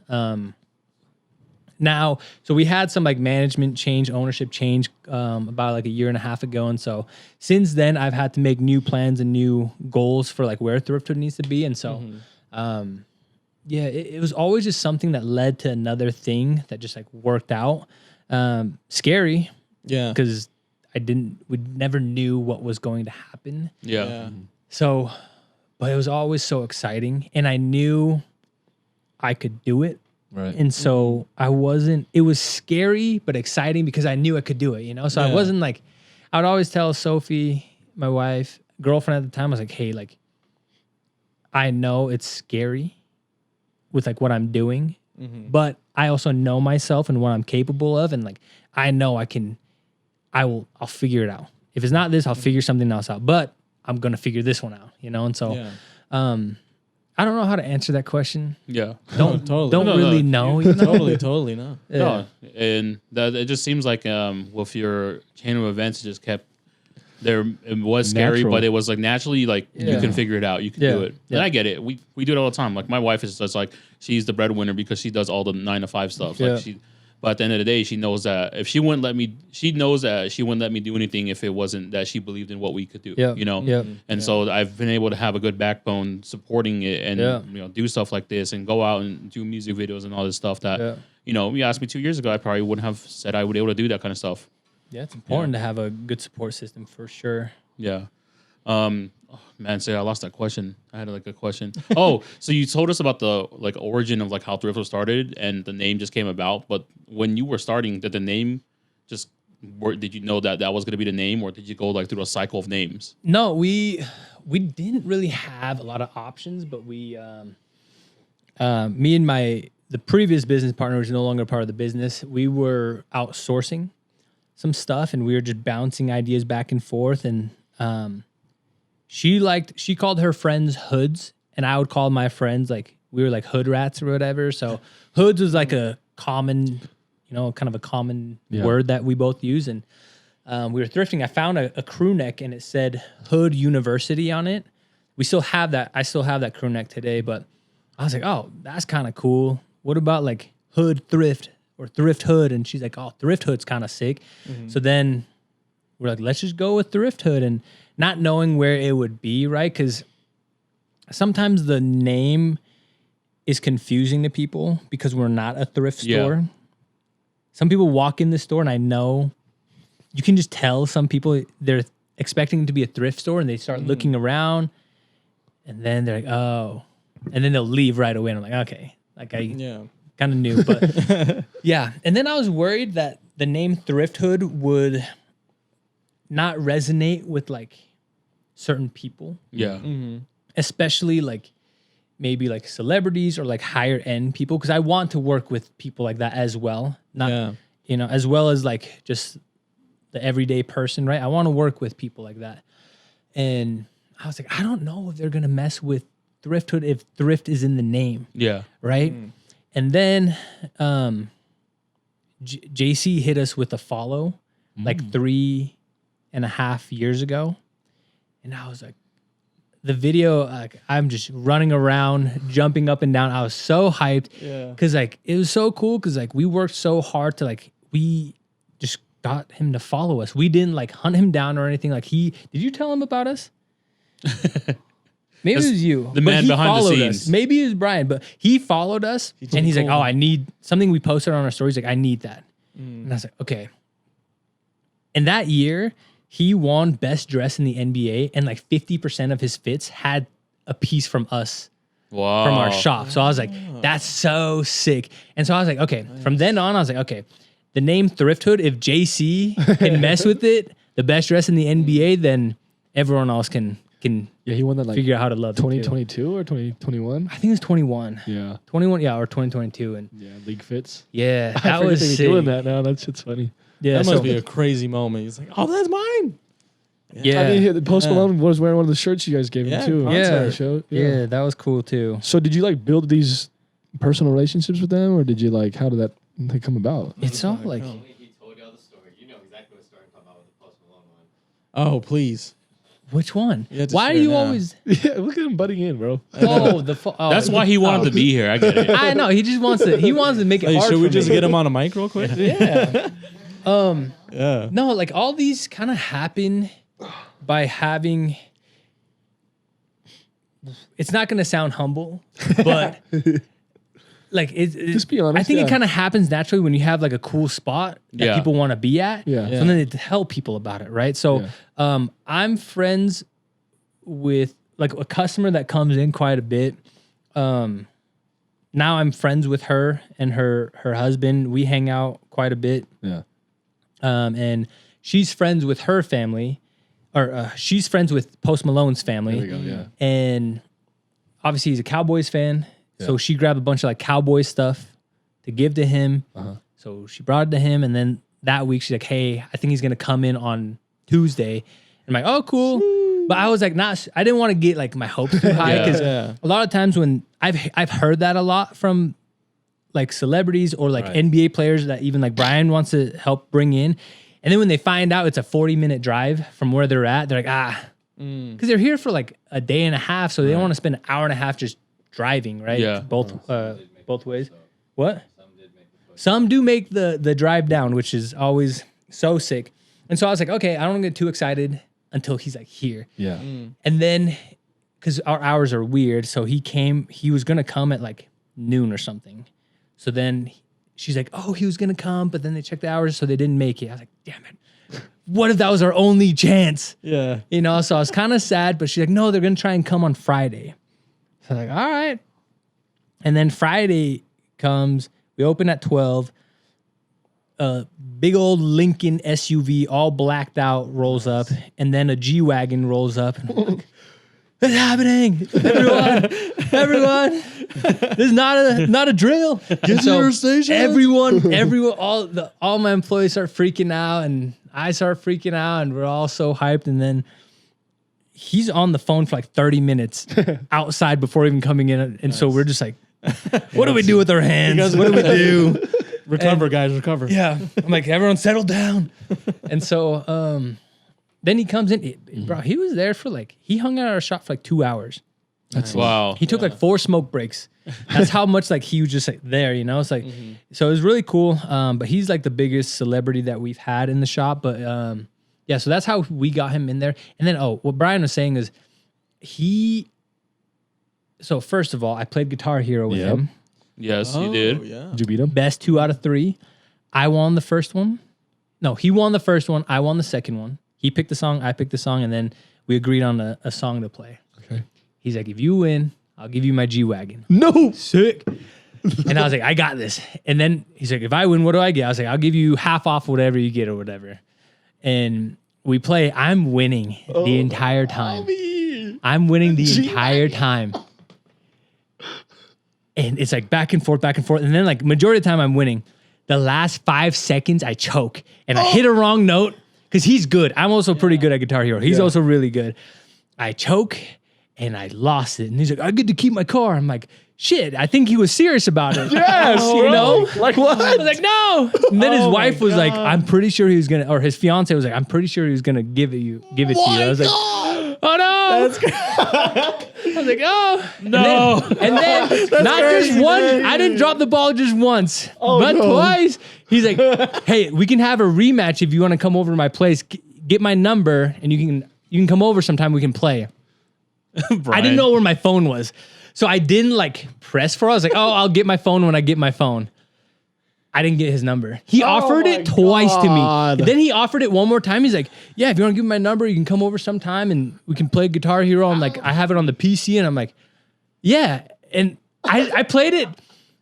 now, so we had some like management change, ownership change about like a year and a half ago. And so since then I've had to make new plans and new goals for like where Thrifthood needs to be. And so, yeah, it was always just something that led to another thing that just like worked out. Scary. Yeah. Because we never knew what was going to happen. Yeah. So, but it was always so exciting and I knew I could do it. Right. And so it was scary, but exciting because I knew I could do it, you know? So I wasn't like, I would always tell Sophie, my wife, girlfriend at the time, I was like, hey, like, I know it's scary with like what I'm doing, but I also know myself and what I'm capable of. And like, I know I'll figure it out. If it's not this, I'll figure something else out, but I'm going to figure this one out, you know? And so, I don't know how to answer that question. Yeah. Don't really know. You You know? totally no. Yeah. No, and that it just seems like with your chain of events, it just kept there. It was scary, Natural. but it was like naturally like you can figure it out. You can do it. Yeah. And I get it. We do it all the time. Like my wife is just like she's the breadwinner because she does all the 9 to 5 stuff. Like but at the end of the day, she knows that if she wouldn't let me, she knows that she wouldn't let me do anything if it wasn't that she believed in what we could do. Yeah. You know. Yeah. And so I've been able to have a good backbone supporting it and you know do stuff like this and go out and do music videos and all this stuff that you know you asked me 2 years ago I probably wouldn't have said I would be able to do that kind of stuff. Yeah, it's important to have a good support system for sure. Yeah. Oh, man, say I lost that question. I had like a question. Oh, so you told us about the like origin of like how Thrift was started and the name just came about. But when you were starting, did the name just did you know that was going to be the name, or did you go like through a cycle of names? No, we didn't really have a lot of options, but me and the previous business partner, who's no longer part of the business, we were outsourcing some stuff and we were just bouncing ideas back and forth. And she called her friends hoods, and I would call my friends like we were like hood rats or whatever. So hoods was like a common, kind of a common word that we both use. And we were thrifting. I found a crew neck and it said Hood University on it. We still have that. I still have that crew neck today, but I was like, oh, that's kind of cool. What about like Hood Thrift or Thrift Hood? And she's like, oh, Thrift Hood's kind of sick. So then we're like, let's just go with Thrift Hood, and not knowing where it would be, right? Because sometimes the name is confusing to people because we're not a thrift store. Some people walk in the store, and I know you can just tell some people they're expecting it to be a thrift store, and they start looking around, and then they're like, oh, and then they'll leave right away. And I'm like, okay, like I kind of knew, but yeah. And then I was worried that the name Thrift Hood would not resonate with like certain people. Yeah. Especially like maybe like celebrities or like higher end people. Cause I want to work with people like that as well. Not, as well as like just the everyday person, right? I want to work with people like that. And I was like, I don't know if they're going to mess with Thrift Hood if thrift is in the name. Yeah. Right. And then JC hit us with a follow like 3.5 years ago. And I was like, the video, like I'm just running around, jumping up and down. I was so hyped. Yeah. Cause like, it was so cool. Cause like we worked so hard to like, we just got him to follow us. We didn't like hunt him down or anything. Like did you tell him about us? Maybe it was you. The man behind the scenes. Us. Maybe it was Brian, but he followed us and he's like, oh, I need something we posted on our stories. Like, I need that. And I was like, okay. And that year, he won best dress in the NBA, and like 50% of his fits had a piece from us from our shop. So I was like, that's so sick. And so I was like, okay, from then on, I was like, okay, the name Thrift Hood, if JC can mess with it, the best dress in the NBA, then everyone else can he won that like figure out how to love 2022 or 2021. I think it's 21. Yeah, 21. Yeah, or 2022. And league fits. Yeah, I that was sick. Doing that now. That shit's funny. Yeah, that must be a crazy moment. He's like, oh, that's mine. Yeah, I mean, Post Malone was wearing one of the shirts you guys gave him too. Yeah, show. Yeah, that was cool too. So did you like build these personal relationships with them, or did you like how did that come about? It's all like He told y'all the story. You know exactly what story I'm talking about with the Post Malone one. Oh, please. Which one? have to Why are share you now. always? Yeah, look at him butting in, bro. Oh, That's why he wanted to be here. I get it. I know. He just wants to. He wants to make it Hey, hard. should we for just me. get him on a mic real quick? Yeah. Yeah. No, like all these kind of happen by having. It's not going to sound humble, but like Just be honest, I think yeah. it kind of happens naturally when you have like a cool spot that Yeah. people want to be at. Yeah. So then they tell people about it, right? So I'm friends with like a customer that comes in quite a bit. Now I'm friends with her and her husband. We hang out quite a bit. Yeah. And she's friends with her family, or she's friends with Post Malone's family. There we go. Yeah. And obviously he's a Cowboys fan. So she grabbed a bunch of like Cowboy stuff to give to him. So she brought it to him. And then that week she's like, hey, I think he's going to come in on Tuesday. And I'm like, oh, cool. But I was like, I didn't want to get like my hopes too high. Because a lot of times when I've heard that a lot from like celebrities or like NBA players that even like Brian wants to help bring in. And then when they find out it's a 40-minute drive from where they're at, they're like, because they're here for like a day and a half. So they don't want to spend an hour and a half just driving, right? Yeah. Both ways. What? Some do make the drive down, which is always so sick. And so I was like, okay, I don't get too excited until he's like here. Yeah. And then, because our hours are weird, so he was going to come at like noon or something. So then she's like, oh, he was going to come, but then they checked the hours, so they didn't make it. I was like, damn it. What if that was our only chance? Yeah. You know, so I was kind of sad, but she's like, no, they're going to try and come on Friday. So I'm like, all right. And then Friday comes, we open at 12. A big old Lincoln SUV, all blacked out, rolls up. And then a G-Wagon rolls up. And I'm like, what's happening? Everyone. This is not a drill. Get to your station. Everyone, all my employees start freaking out, and I start freaking out, and we're all so hyped. And then he's on the phone for like 30 minutes outside before even coming in. And so we're just like, what do we do with our hands? What do we do? Recover, guys, recover. Yeah. I'm like, everyone settle down. And so then he comes in. Bro, he was there for like, he hung out at our shop for like 2 hours. Wow. He took like 4 smoke breaks. That's how much like he was just like there, you know? It's like, so it was really cool. But he's like the biggest celebrity that we've had in the shop. But yeah, so that's how we got him in there. And then, what Brian was saying is so first of all, I played Guitar Hero with him. Yes, you did. Yeah. Did you beat him? Best 2 out of 3. I won the first one. No, he won the first one. I won the second one. He picked the song. I picked the song. And then we agreed on a song to play. Okay. He's like, if you win, I'll give you my G-Wagon. No. Sick. And I was like, I got this. And then he's like, if I win, what do I get? I was like, I'll give you half off whatever you get or whatever. And we play. I'm winning the entire time. I'm winning the entire time. And it's like back and forth. And then like majority of the time I'm winning. The last 5 seconds I choke and I hit a wrong note because he's good. I'm also pretty good at Guitar Hero. He's also really good. I choke and I lost it. And he's like, I get to keep my car. I'm like, shit, I think he was serious about it. Yes, you know? Like what? I was like, no. And then his wife was like, I'm pretty sure he was gonna, or his fiance was like, I'm pretty sure he was gonna give it to you. I was like, oh no. I was like, oh no. And then not crazy, just one, man. I didn't drop the ball just once, but twice. He's like, hey, we can have a rematch if you want to come over to my place. Get my number and you can come over sometime, we can play. I didn't know where my phone was. So I didn't like press for it. I was like, oh, I'll get my phone when I get my phone. I didn't get his number. He offered it twice to me. And then he offered it one more time. He's like, yeah, if you want to give me my number, you can come over sometime and we can play Guitar Hero. I'm like, I have it on the PC. And I'm like, yeah. And I played it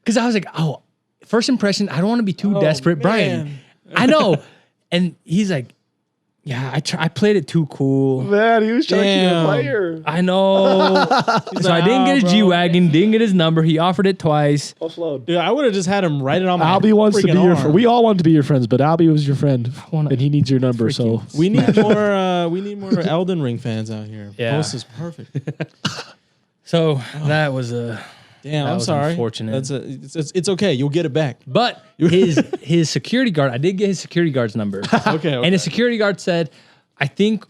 because I was like, oh, first impression, I don't want to be too desperate. Brian, I know. And he's like, yeah, I played it too cool. Man, he was trying to keep a player. I know. So I didn't get his G-Wagon, didn't get his number. He offered it twice. Dude, I would have just had him write it on my Albee wants to be your arm. friend. We all want to be your friends, but Albee was your friend. And he needs your number, so. We need more Elden Ring fans out here. Yeah. Post is perfect. So that was a... Damn, That I'm was sorry. unfortunate. It's okay. You'll get it back. But his security guard, I did get his security guard's number. Okay. And his security guard said, I think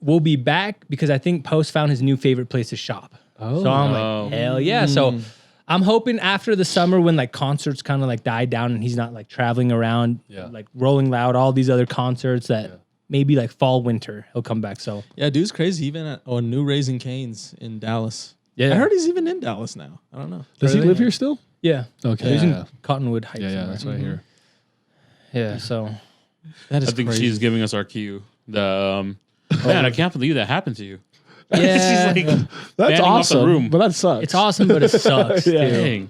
we'll be back because I think Post found his new favorite place to shop. So I'm like, hell yeah. So I'm hoping after the summer when like concerts kind of like die down and he's not like traveling around, like Rolling Loud, all these other concerts that maybe like fall, winter, he'll come back. So yeah, dude's crazy. Even at New Raising Cane's in Dallas. Yeah. I heard he's even in Dallas now. I don't know. Does he live here still? Yeah. Okay. He's in Cottonwood Heights. Yeah, that's what I hear. Yeah. So that is I think crazy. she's giving us our cue. The man, I can't believe that happened to you. yeah, She's like, That's banning off the awesome. room. But that sucks. it's awesome, but it sucks. Yeah. Dude. dang.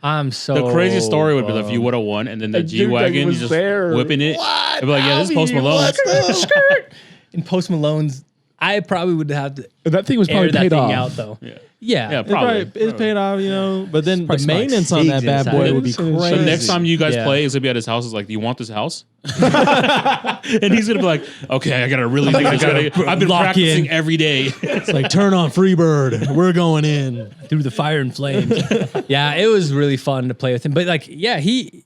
I'm so The craziest story would be if you bummed. would have won, and then the And G wagon, you was just there. whipping it. What? It'd be like, yeah, this is Post Albee, Malone. what? in Post Malone's. I probably would have to That thing was air probably that paid thing off. out though. Yeah. Yeah. Yeah, It's probably. it's paid off, you know. But then the probably smell like maintenance on that cigs bad inside. boy would be So crazy. The next time you guys Yeah. play, it's gonna be at his house. Is like, do you want this house? And he's gonna be like, okay, I gotta really think. I've been lock practicing in. every day. It's like turn on Freebird. We're going in. Through the fire and flames. Yeah, it was really fun to play with him. But like, yeah, he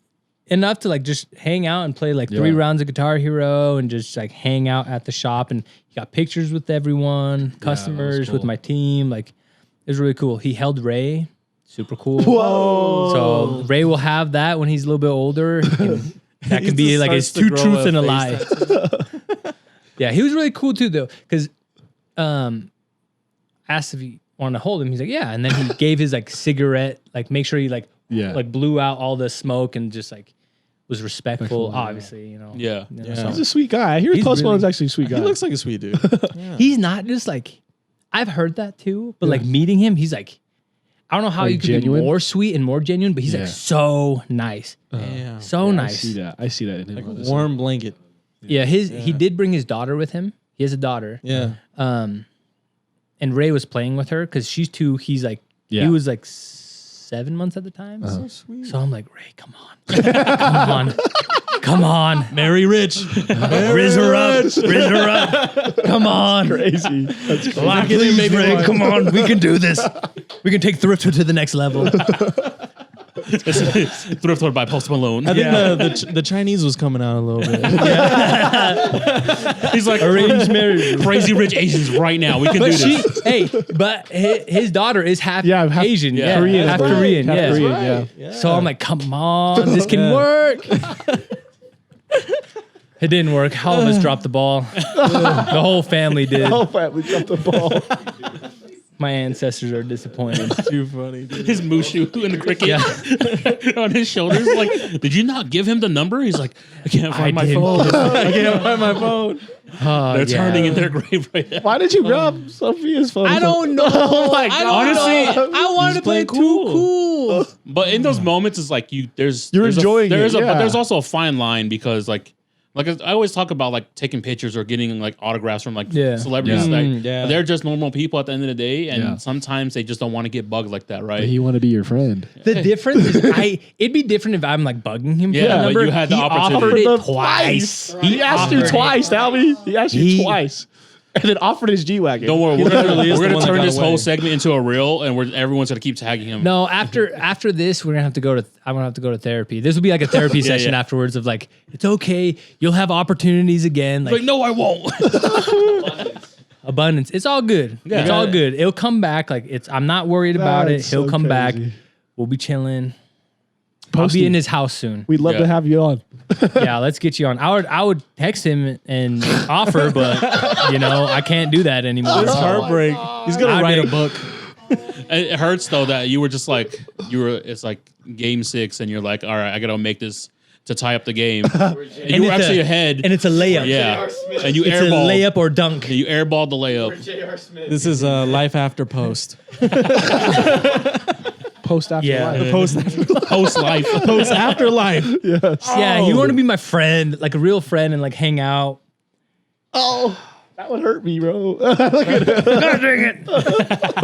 enough to like just hang out and play like 3 rounds of Guitar Hero and just like hang out at the shop. And he got pictures with everyone, customers, with cool. my team. Like, it was really cool. He held Ray. Super cool. Whoa. So Ray will have that when he's a little bit older. And that He could be just like his starts to 2 grow truths and a face lie. Yeah, he was really cool too, though, because asked if he wanted to hold him. He's like, yeah, and then he gave his like cigarette, like make sure he like blew out all the smoke and just like was respectful. Obviously, you know. Yeah. You know, Yeah. so- He's a sweet guy. I hear He's Post really- Malone's actually a sweet guy. He looks like a sweet dude. He's not just like I've heard that too, but like meeting him, he's like I don't know how Like you could genuine? be more sweet and more genuine, but he's Yeah. like so nice, Damn. so I nice. see that. I see that in him. Like a honestly. warm blanket. Yeah, he did bring his daughter with him. He has a daughter. Yeah. And Ray was playing with her because she's 2. He's like Yeah. he was like 7 months at the time. So sweet. So I'm like, Ray, come on, come on, come on, Mary Rich. riz her up, come on, Crazy. That's crazy. Lock it in, baby. Ray, come on, we can do this. We can take Thrifter to the next level. Thrifted by Post Malone. I think the Chinese was coming out a little bit. He's like, Arranged marriage. crazy rich Asians right now. We can do But this. but his daughter is half half Asian, yeah. Korean. half but- Korean, half yeah. Korean, yeah. So I'm like, come on, this can work. It didn't work. All of us dropped the ball. The whole family did. Oh, we dropped the ball. My ancestors are disappointed. Too funny. Dude. His Mushu in the cricket on his shoulders. Like, did you not give him the number? He's like, I can't find my did. phone. I can't find my phone. They're turning in their grave right now. Why did you grab Sophia's phone? I don't know. Oh my God. Honestly, I wanted to play playing too cool. but in those moments, it's like You're there's enjoying it, But yeah. there's also a fine line because like I always talk about like taking pictures or getting like autographs from like celebrities. Yeah. Like Yeah. they're just normal people at the end of the day, and Yeah. sometimes they just don't want to get bugged like that, right? He want to be your friend. The difference is it'd be different if I'm like bugging him for Yeah, the but number. you had the He opportunity. offered it twice. He asked you offered it. twice, Albee. He asked you He- twice. And then offered his G-Wagon. Don't worry, we're literally is the gonna one that turn got this away. whole segment into a reel, and everyone's gonna keep tagging him. No, after this, we're gonna have to go to. I'm gonna have to go to therapy. This will be like a therapy session yeah. afterwards of like, it's okay. You'll have opportunities again. Like, Like, no, I won't. abundance. It's all good. Yeah. It's all good. It'll come back. Like I'm not worried about it. That's He'll so come back. crazy. We'll be chilling. I'll Posty. be in his house soon. We'd love Yeah. to have you on. Yeah, let's get you on. I would text him and offer, but I can't do that anymore. It's heartbreak. He's gonna I write a did. book. It hurts though that you were just like it's like game 6, and you're like, all right, I gotta make this to tie up the game, and you were it's actually a- ahead. And it's a layup. Yeah, and you It's a airballed. layup or dunk. You airballed the layup. J.R. Smith. This is life after post. Post after Yeah. life. Post after Post life. post after life. Yeah, you want to be my friend, like a real friend, and like hang out. Oh, that would hurt me, bro. But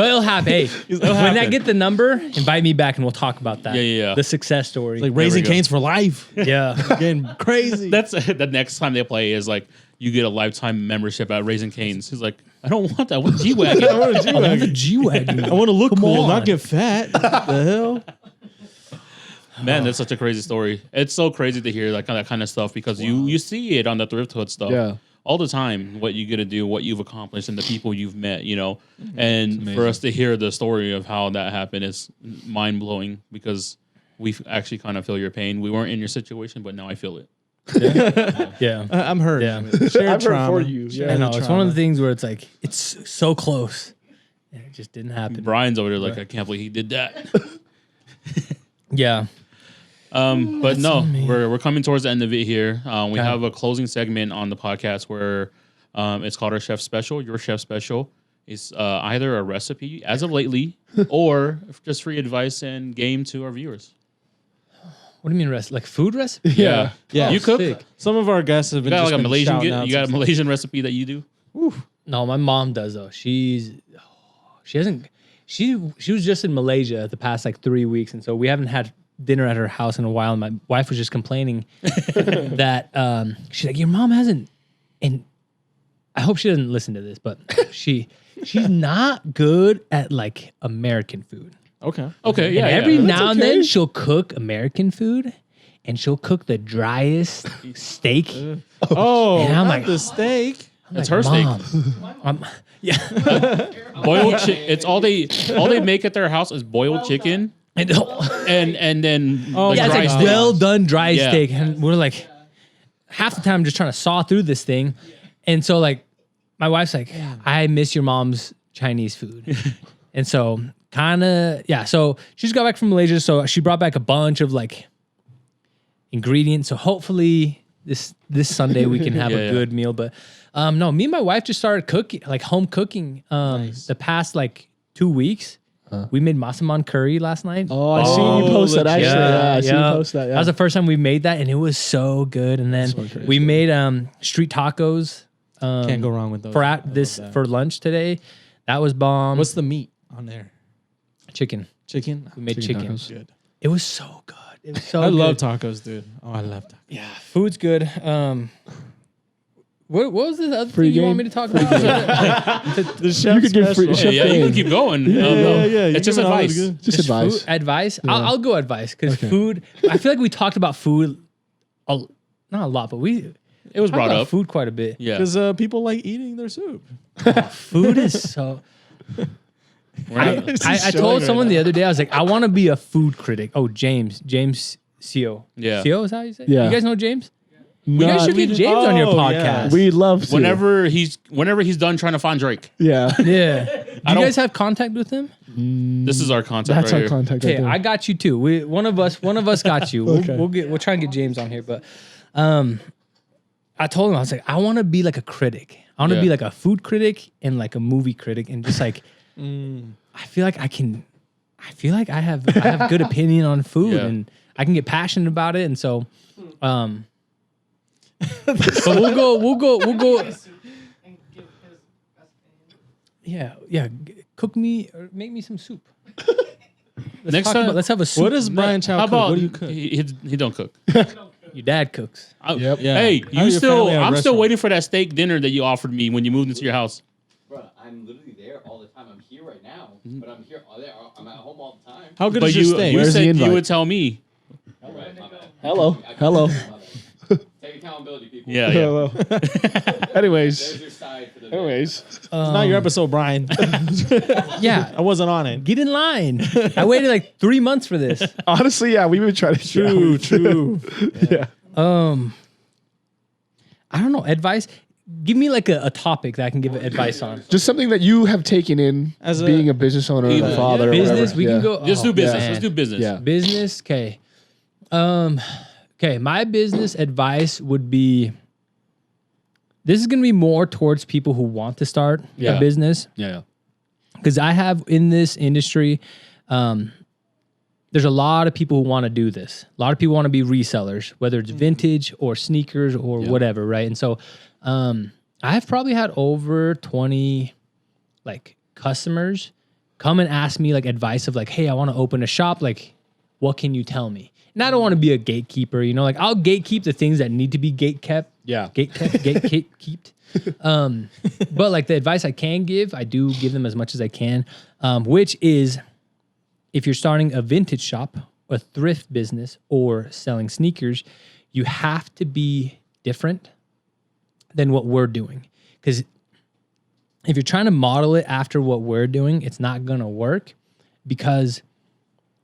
it'll happen. Hey, when I get the number, invite me back and we'll talk about that. Yeah. The success story. Like Raising go. Cane's for life. yeah. Getting crazy. That's the next time they play is like you get a lifetime membership at Raising Cane's. He's like, I don't want that. I want a G-Wagon. I want a G-Wagon. G-Wagon. I want to look cool, on. not get fat. The hell? Man, that's such a crazy story. It's so crazy to hear that kind of stuff because you see it on the Thrift Hood stuff. Yeah. all the time what you get to do, what you've accomplished, and the people you've met, you know. And for us to hear the story of how that happened is mind blowing because we actually kind of feel your pain. We weren't in your situation, but now I feel it. Yeah. I'm hurt. Yeah. I've heard for you. I know. It's one of the things where it's like, it's so close. And it just didn't happen. Brian's over there like, I can't believe he did that. Yeah. But no, we're coming towards the end of it here. We have a closing segment on the podcast where it's called our chef special. Your chef special is either a recipe as of lately or just free advice and game to our viewers. What do you mean like food recipe? Yeah. Yeah. You cook? Sick. Some of our guests have been You got just like a been Malaysian shouting out you got a some Malaysian recipe that you do? No, my mom does though. She was just in Malaysia the past like 3 weeks, and so we haven't had dinner at her house in a while. And my wife was just complaining that she's like, your mom hasn't, and I hope she doesn't listen to this, but she's not good at like American food. Okay. Okay, yeah. And every yeah. now and then she'll cook American food, and she'll cook the driest steak. Oh, And I'm not like, the steak. It's her steak. Yeah. Boiled chicken. It's all they make at their house is boiled chicken and then Oh, Yeah, it's dry like steak. well done dry Yeah. steak. And we're like half the time just trying to saw through this thing. And so like my wife's like, I miss your mom's Chinese food. And so so she just got back from Malaysia. So she brought back a bunch of like ingredients. So hopefully this Sunday we can have a good meal. But no, me and my wife just started cooking, like home cooking the past like 2 weeks. We made masaman curry last night. Oh, I seen you post that actually. Yeah, I seen you post that. Yeah. That was the first time we made that, and it was so good. And then we made street tacos. Can't go wrong with those. For lunch today. That was bomb. What's the meat on there? chicken? Chicken. We made Chicken chicken. tacos. Good. It was so good. It was so I good. love tacos, dude. Oh, I love tacos. Yeah, food's good. What was the other Free thing you game? want me to talk about? The chef You could give free- special. chef Yeah, you can game. keep going. Yeah. It's just advice. Just advice. Food, advice. I'll go advice because food. I feel like we talked about food, not a lot, but we It was talked brought about up. food quite a bit. Yeah. Because people like eating their soup. Food is so. We're I told someone the other day, I was like, I want to be a food critic. Oh, James Co. Yeah. Co is how you say it? Yeah. You guys know James? You guys should get James on your Oh, podcast. yeah. We'd love to. whenever he's done trying to find Drake. Yeah. Yeah. Do you guys have contact with him? This is our contact That's right our here. contact right Okay, there. I got you too. One of us got you. Okay. We'll try and get James on here. But I told him, I was like, I want to be like a critic. I want to Yeah. be like a food critic and like a movie critic, and just like I feel like I have good opinion on food, Yeah. and I can get passionate about it, and so so we'll go. Yeah. Cook me or make me some soup. Next time, Let's have a soup. What does Brian Chow how cook? about What do you cook? he don't cook? Your dad cooks? Yep. Yeah. Hey, How your family at a I'm still restaurant? waiting for that steak dinner that you offered me when you moved into your house. Bro, I'm literally there all the time. I'm here right now, but I'm here all there. I'm at home all the time. How good But is your you steak? Where's the said you invite? would tell me. All right, my bad. Hello. I got Hello. you, my bad. Take accountability, people. Yeah. Hello. Anyways. There's your side for the day. Anyways. It's not your episode, Brian. Yeah. I wasn't on it. Get in line. I waited like 3 months for this. Honestly, yeah, we would try to. True. Yeah. I don't know. Advice? Give me like a topic that I can give advice on. Just something that you have taken in As as a- being a business owner, or Either. a father, or Business? whatever. We Yeah. can go. Just do business. man. Let's do business. Yeah. Business? Okay. Okay. My business advice would be this is going to be more towards people who want to start Yeah. a business. Yeah. Because I have in this industry, there's a lot of people who want to do this. A lot of people want to be resellers, whether it's vintage or sneakers or whatever, right? And so I've probably had over 20 like customers come and ask me like advice of like, hey, I want to open a shop. Like, what can you tell me? And I don't want to be a gatekeeper, you know, like I'll gatekeep the things that need to be gatekept. Yeah. Gatekept. But like the advice I can give, I do give them as much as I can, which is if you're starting a vintage shop, a thrift business, or selling sneakers, you have to be different than what we're doing. Because if you're trying to model it after what we're doing, it's not going to work, because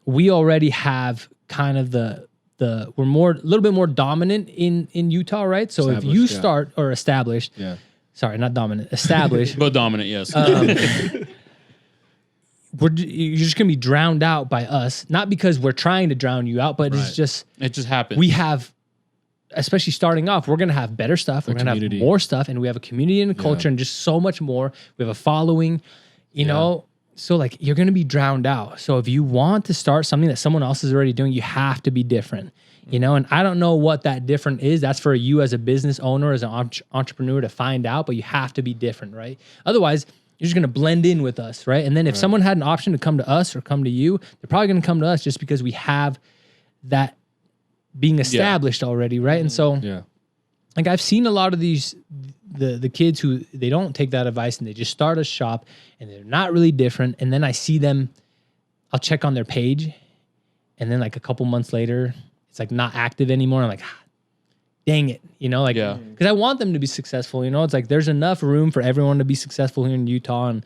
we already have kind of we're a little bit more dominant in Utah, right? So if you start or established, sorry, not dominant, established, but dominant, yes. You're just gonna be drowned out by us, not because we're trying to drown you out, but Right. it just happens. We have, especially starting off, we're gonna have better stuff. We're gonna have more stuff, and we have a community and a culture, and just so much more. We have a following, you know. So like you're gonna be drowned out. So if you want to start something that someone else is already doing, you have to be different, you know. And I don't know what that different is. That's for you as a business owner, as an entrepreneur to find out. But you have to be different, right? Otherwise, you're just gonna blend in with us, right? And then if someone had an option to come to us or come to you, they're probably gonna come to us just because we have that being established already, right? And so, like I've seen a lot of these the kids who they don't take that advice and they just start a shop and they're not really different. And then I see them, I'll check on their page, and then like a couple months later, it's like not active anymore. I'm like, dang it, you know, like, because I want them to be successful, you know. It's like there's enough room for everyone to be successful here in Utah, and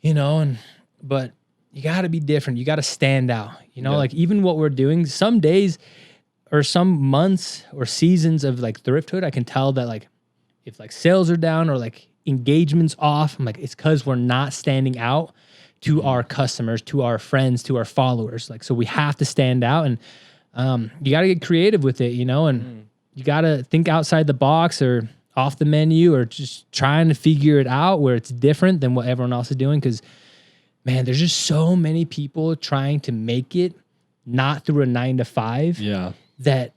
you know, but you got to be different. You got to stand out, you know. Like even what we're doing, some days or some months or seasons of like Thrifthood, I can tell that like if like sales are down or like engagement's off, I'm like, it's because we're not standing out to our customers, to our friends, to our followers. Like, so we have to stand out, and you got to get creative with it, you know, and you got to think outside the box or off the menu, or just trying to figure it out where it's different than what everyone else is doing. Because, man, there's just so many people trying to make it not through a 9-to-5. Yeah. That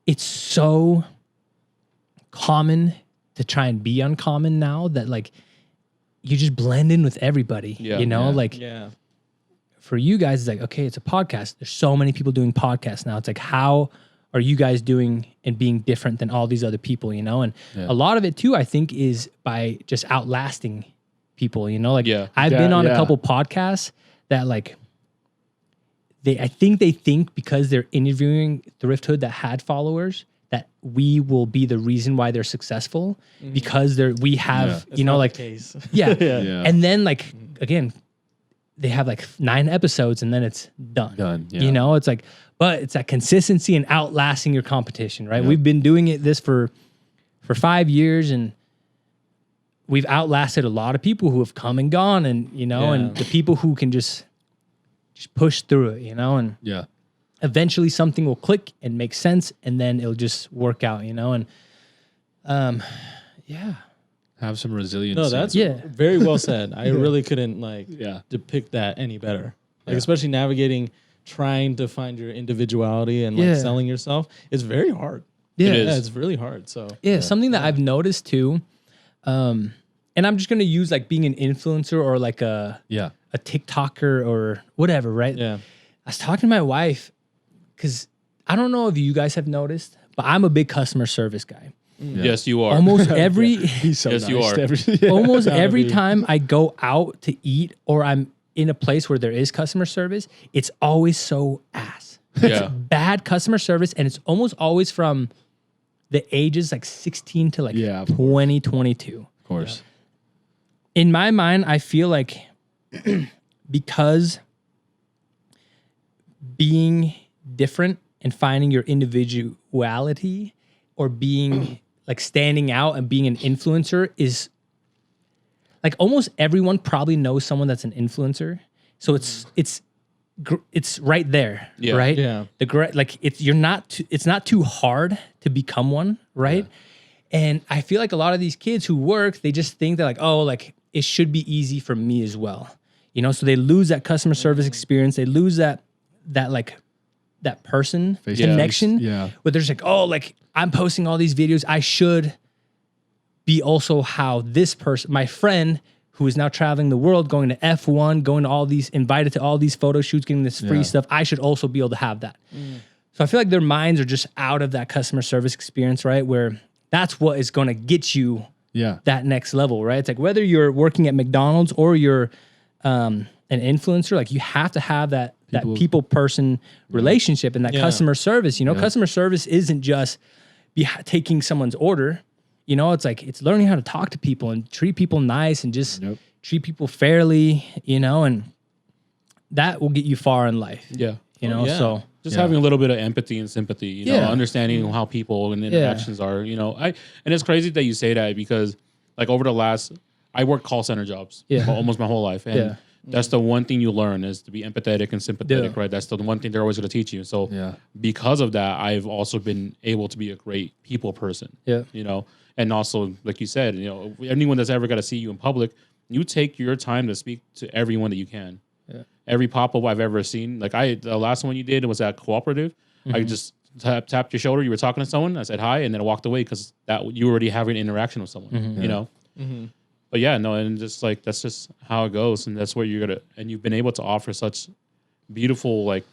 it's so common to try and be uncommon now that like you just blend in with everybody, you know, like for you guys, it's like, okay, it's a podcast. There's so many people doing podcasts now. It's like, how are you guys doing and being different than all these other people, you know? And a lot of it too, I think, is by just outlasting people, you know, like I've been on a couple podcasts that like, I think they think because they're interviewing Thrifthood that had followers that we will be the reason why they're successful, because we have, you know, like, case. And then like, again, they have like 9 episodes and then it's done. You know, it's like, but it's that consistency and outlasting your competition, right? We've been doing this for 5 years, and we've outlasted a lot of people who have come and gone, and, you know, and the people who can just push through it, you know, and eventually something will click and make sense, and then it'll just work out, you know, and have some resilience. No, that's very well said. I really couldn't like depict that any better. Like especially navigating, trying to find your individuality and like selling yourself. It's very hard. It is. Yeah, it's really hard. So something that I've noticed too, and I'm just gonna use like being an influencer or like a TikToker or whatever, right? Yeah. I was talking to my wife because I don't know if you guys have noticed, but I'm a big customer service guy. Yes, you are. Almost every He's so Yes, nice you are. to every- almost every time I go out to eat or I'm in a place where there is customer service, it's always so ass. Yeah. It's bad customer service, and it's almost always from the ages like 16 to like 20, 22. Of course. In my mind, I feel like because being different and finding your individuality or being like standing out and being an influencer is like almost everyone probably knows someone that's an influencer. So it's right there, right? Yeah. It's not too hard to become one, right? Yeah. And I feel like a lot of these kids who work, they just think that like, oh, like it should be easy for me as well. You know, so they lose that customer service experience. They lose that person connection. Yeah. Where there's like, oh, like I'm posting all these videos. I should be also how this person, my friend who is now traveling the world, going to F1, going to all these, invited to all these photo shoots, getting this free stuff. I should also be able to have that. So I feel like their minds are just out of that customer service experience, right? Where that's what is going to get you that next level, right? It's like whether you're working at McDonald's or you're an influencer, like you have to have that people person relationship and that customer service. You know, customer service isn't just taking someone's order. You know, it's like it's learning how to talk to people and treat people nice and just treat people fairly, you know, and that will get you far in life. Yeah. You know, so just having a little bit of empathy and sympathy, you know, understanding how people and interactions are, you know. And it's crazy that you say that because like over the last, I worked call center jobs almost my whole life. And that's the one thing you learn is to be empathetic and sympathetic, right? That's the one thing they're always going to teach you. So because of that, I've also been able to be a great people person, you know, and also, like you said, you know, anyone that's ever got to see you in public, you take your time to speak to everyone that you can. Every pop-up I've ever seen, like the last one you did was at Cooperative. I just tapped your shoulder. You were talking to someone. I said hi, and then I walked away because that you already having an interaction with someone, you know. But yeah, no, and just like that's just how it goes, and that's where you're gonna. And you've been able to offer such beautiful like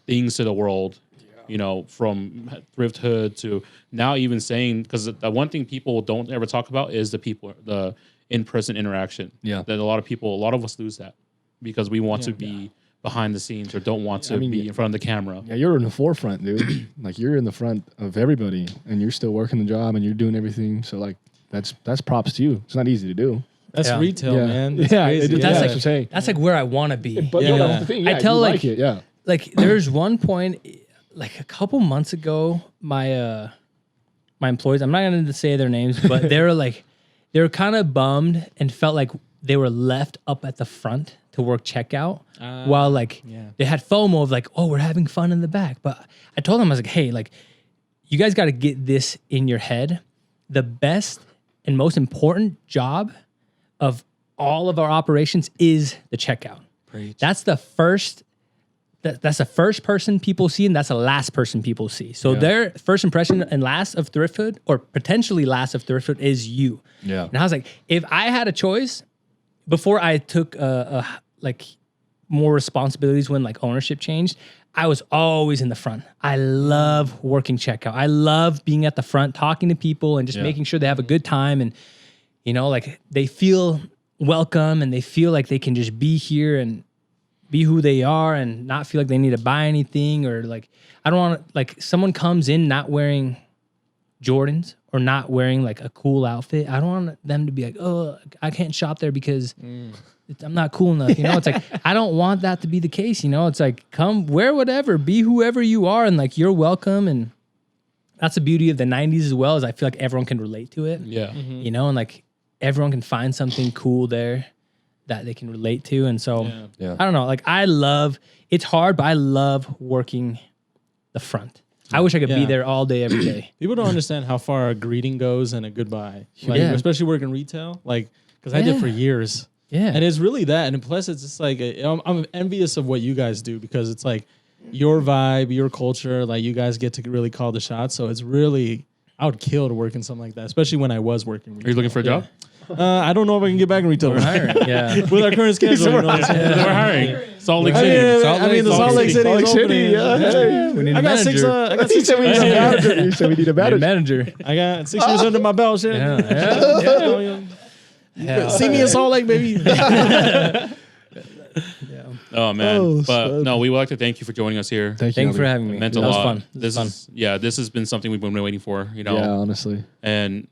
things to the world, you know, from Thrift Hood to now even saying because the one thing people don't ever talk about is the in-person interaction. Yeah, that a lot of us lose that. Because we want to be behind the scenes or don't want to be in front of the camera. Yeah, you're in the forefront, dude. Like you're in the front of everybody, and you're still working the job, and you're doing everything. So like that's props to you. It's not easy to do. That's retail, man. That's that's like where I want to be. But that's the thing. I tell like it. Like there's one point, like a couple months ago, my employees. I'm not going to say their names, but they were kind of bummed and felt like they were left up at the front to work checkout while they had FOMO of like, oh, we're having fun in the back. But I told them, I was like, hey, like you guys got to get this in your head. The best and most important job of all of our operations is the checkout. Preach. That's the first person people see, and that's the last person people see. So their first impression and last of Thrift Hood, or potentially last of Thrift Hood, is you. Yeah. And I was like, if I had a choice, before I took like more responsibilities when like ownership changed, I was always in the front. I love working checkout. I love being at the front, talking to people and just making sure they have a good time. And, you know, like they feel welcome and they feel like they can just be here and be who they are and not feel like they need to buy anything, or like, I don't want to, like someone comes in not wearing Jordans or not wearing like a cool outfit. I don't want them to be like, oh, I can't shop there because I'm not cool enough. You know, it's like, I don't want that to be the case. You know, it's like, come wear whatever, be whoever you are. And like, you're welcome. And that's the beauty of the 90s as well, is I feel like everyone can relate to it. Yeah. You know, and like everyone can find something cool there that they can relate to. And so I don't know, like it's hard, but I love working the front. I wish I could be there all day, every day. People don't understand how far a greeting goes and a goodbye. Like, especially working retail, like, because I did for years. Yeah. And it's really that. And plus, it's just like, I'm envious of what you guys do, because it's like your vibe, your culture, like you guys get to really call the shots. So it's really, I would kill to work in something like that, especially when I was working retail. Are you looking for a job? I don't know if I can get back in retail. We're hiring. Yeah. With our current schedule. You know what I'm saying? We're hiring. Salt Lake City. The Salt Lake City is opening. Yeah. We need I a got manager. six. He said we need a manager. I got 6 years under my belt. Shit. See me in Salt Lake, baby. Oh man, but no, we would like to thank you for joining us here. Thank you for having me. It meant a lot. lot. This was fun. This has been something we've been waiting for. You know. Yeah, honestly. And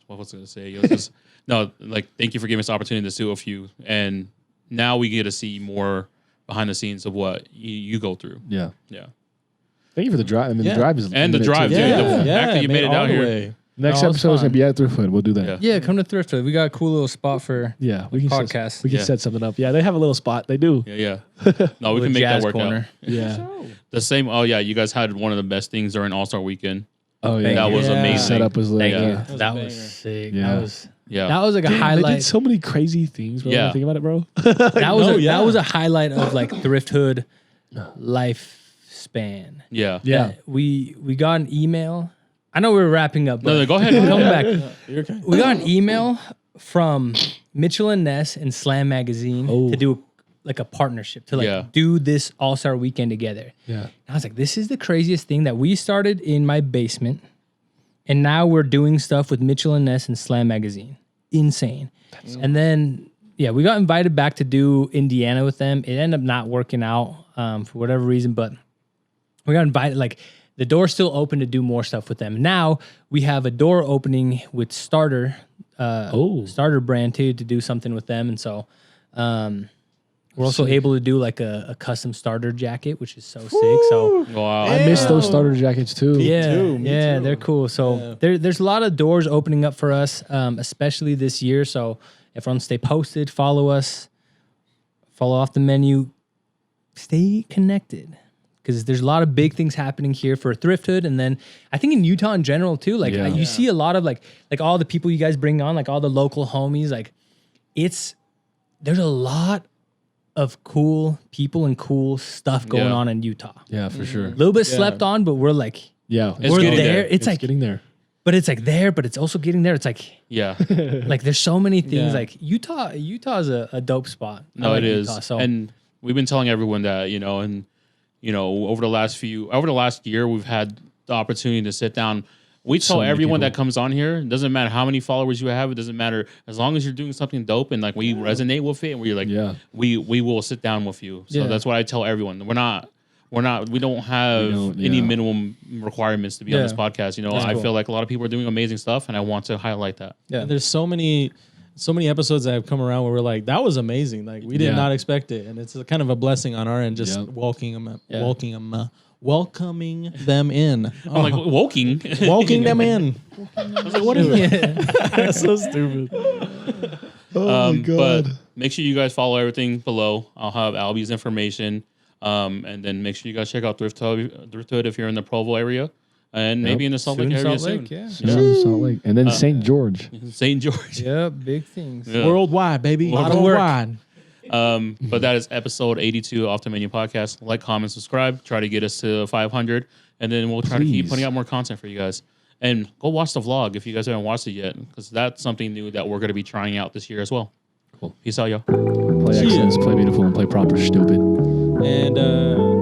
what was I going to say? It was just, no, like thank you for giving us the opportunity to sue a few, and now we get to see more behind the scenes of what you go through. Yeah. Yeah. Thank you for the drive. I mean, the drive is and the drive. too. The fact that you made it out here. Next episode is gonna be at Thrift Hood. We'll do that. Yeah, come to Thrift Hood. We got a cool little spot for we can podcast. We can set something up. Yeah, they have a little spot. They do. Yeah. No, we can make that work out. Yeah. The same. Oh yeah, you guys had one of the best things during All-Star Weekend. Oh yeah, that was amazing. Setup was lit. That was sick. Yeah. That was like a highlight. They did so many crazy things, bro. Yeah. Think about it, bro. That was a highlight of like Thrift Hood lifespan. Yeah. Yeah. We got an email. I know we're wrapping up. But no, go ahead. Come back. You're okay. We got an email from Mitchell and Ness and Slam Magazine to do like a partnership to do this All-Star Weekend together. Yeah. And I was like, this is the craziest thing that we started in my basement, and now we're doing stuff with Mitchell and Ness and Slam Magazine. Insane. And then we got invited back to do Indiana with them. It ended up not working out for whatever reason, but we got invited. Like, the door's still open to do more stuff with them. Now we have a door opening with Starter brand too, to do something with them. And so we're also able to do like a custom starter jacket, which is so sick. So Wow. I miss those starter jackets too. Me too. they're cool. So there's a lot of doors opening up for us, especially this year. So everyone stay posted, follow us, follow Off the Menu, stay connected. Because there's a lot of big things happening here for Thrifthood, and then I think in Utah in general too. Like you see a lot of like all the people you guys bring on, like all the local homies. Like there's a lot of cool people and cool stuff going on in Utah. Yeah, for sure. A little bit slept on, but we're like It's we're getting there. there. It's like getting there. but it's like there, but it's also getting there. It's like Yeah. like there's so many things. Yeah. Like Utah is a dope spot. I No, like it is. Utah, so And we've been telling everyone that, over the last year, we've had the opportunity to sit down. We tell many everyone people. that comes on here, it doesn't matter how many followers you have, it doesn't matter, as long as you're doing something dope and like we resonate with it and we're like, we will sit down with you. So that's what I tell everyone. We don't have any minimum requirements to be on this podcast. I feel like a lot of people are doing amazing stuff and I want to highlight that. Yeah, there's so many episodes that have come around where we're like, that was amazing. Like we did not expect it, and it's a kind of a blessing on our end, just welcoming them in. I'm like, walking them in. I was like, what is it? That's so stupid. Oh my God. But make sure you guys follow everything below. I'll have Albee's information. And then make sure you guys check out Thrifthood if you're in the Provo area. And maybe in the Salt Lake area soon. Salt Lake. And then St. George. St. George. yeah, big things. Yeah. Worldwide, baby. A lot of work. Worldwide. But that is episode 82 Off the Menu Podcast. Like, comment, subscribe. Try to get us to 500. And then we'll try to keep putting out more content for you guys. And go watch the vlog if you guys haven't watched it yet. Because that's something new that we're going to be trying out this year as well. Cool. Peace out, y'all. Play excellence, play beautiful, and play proper stupid. And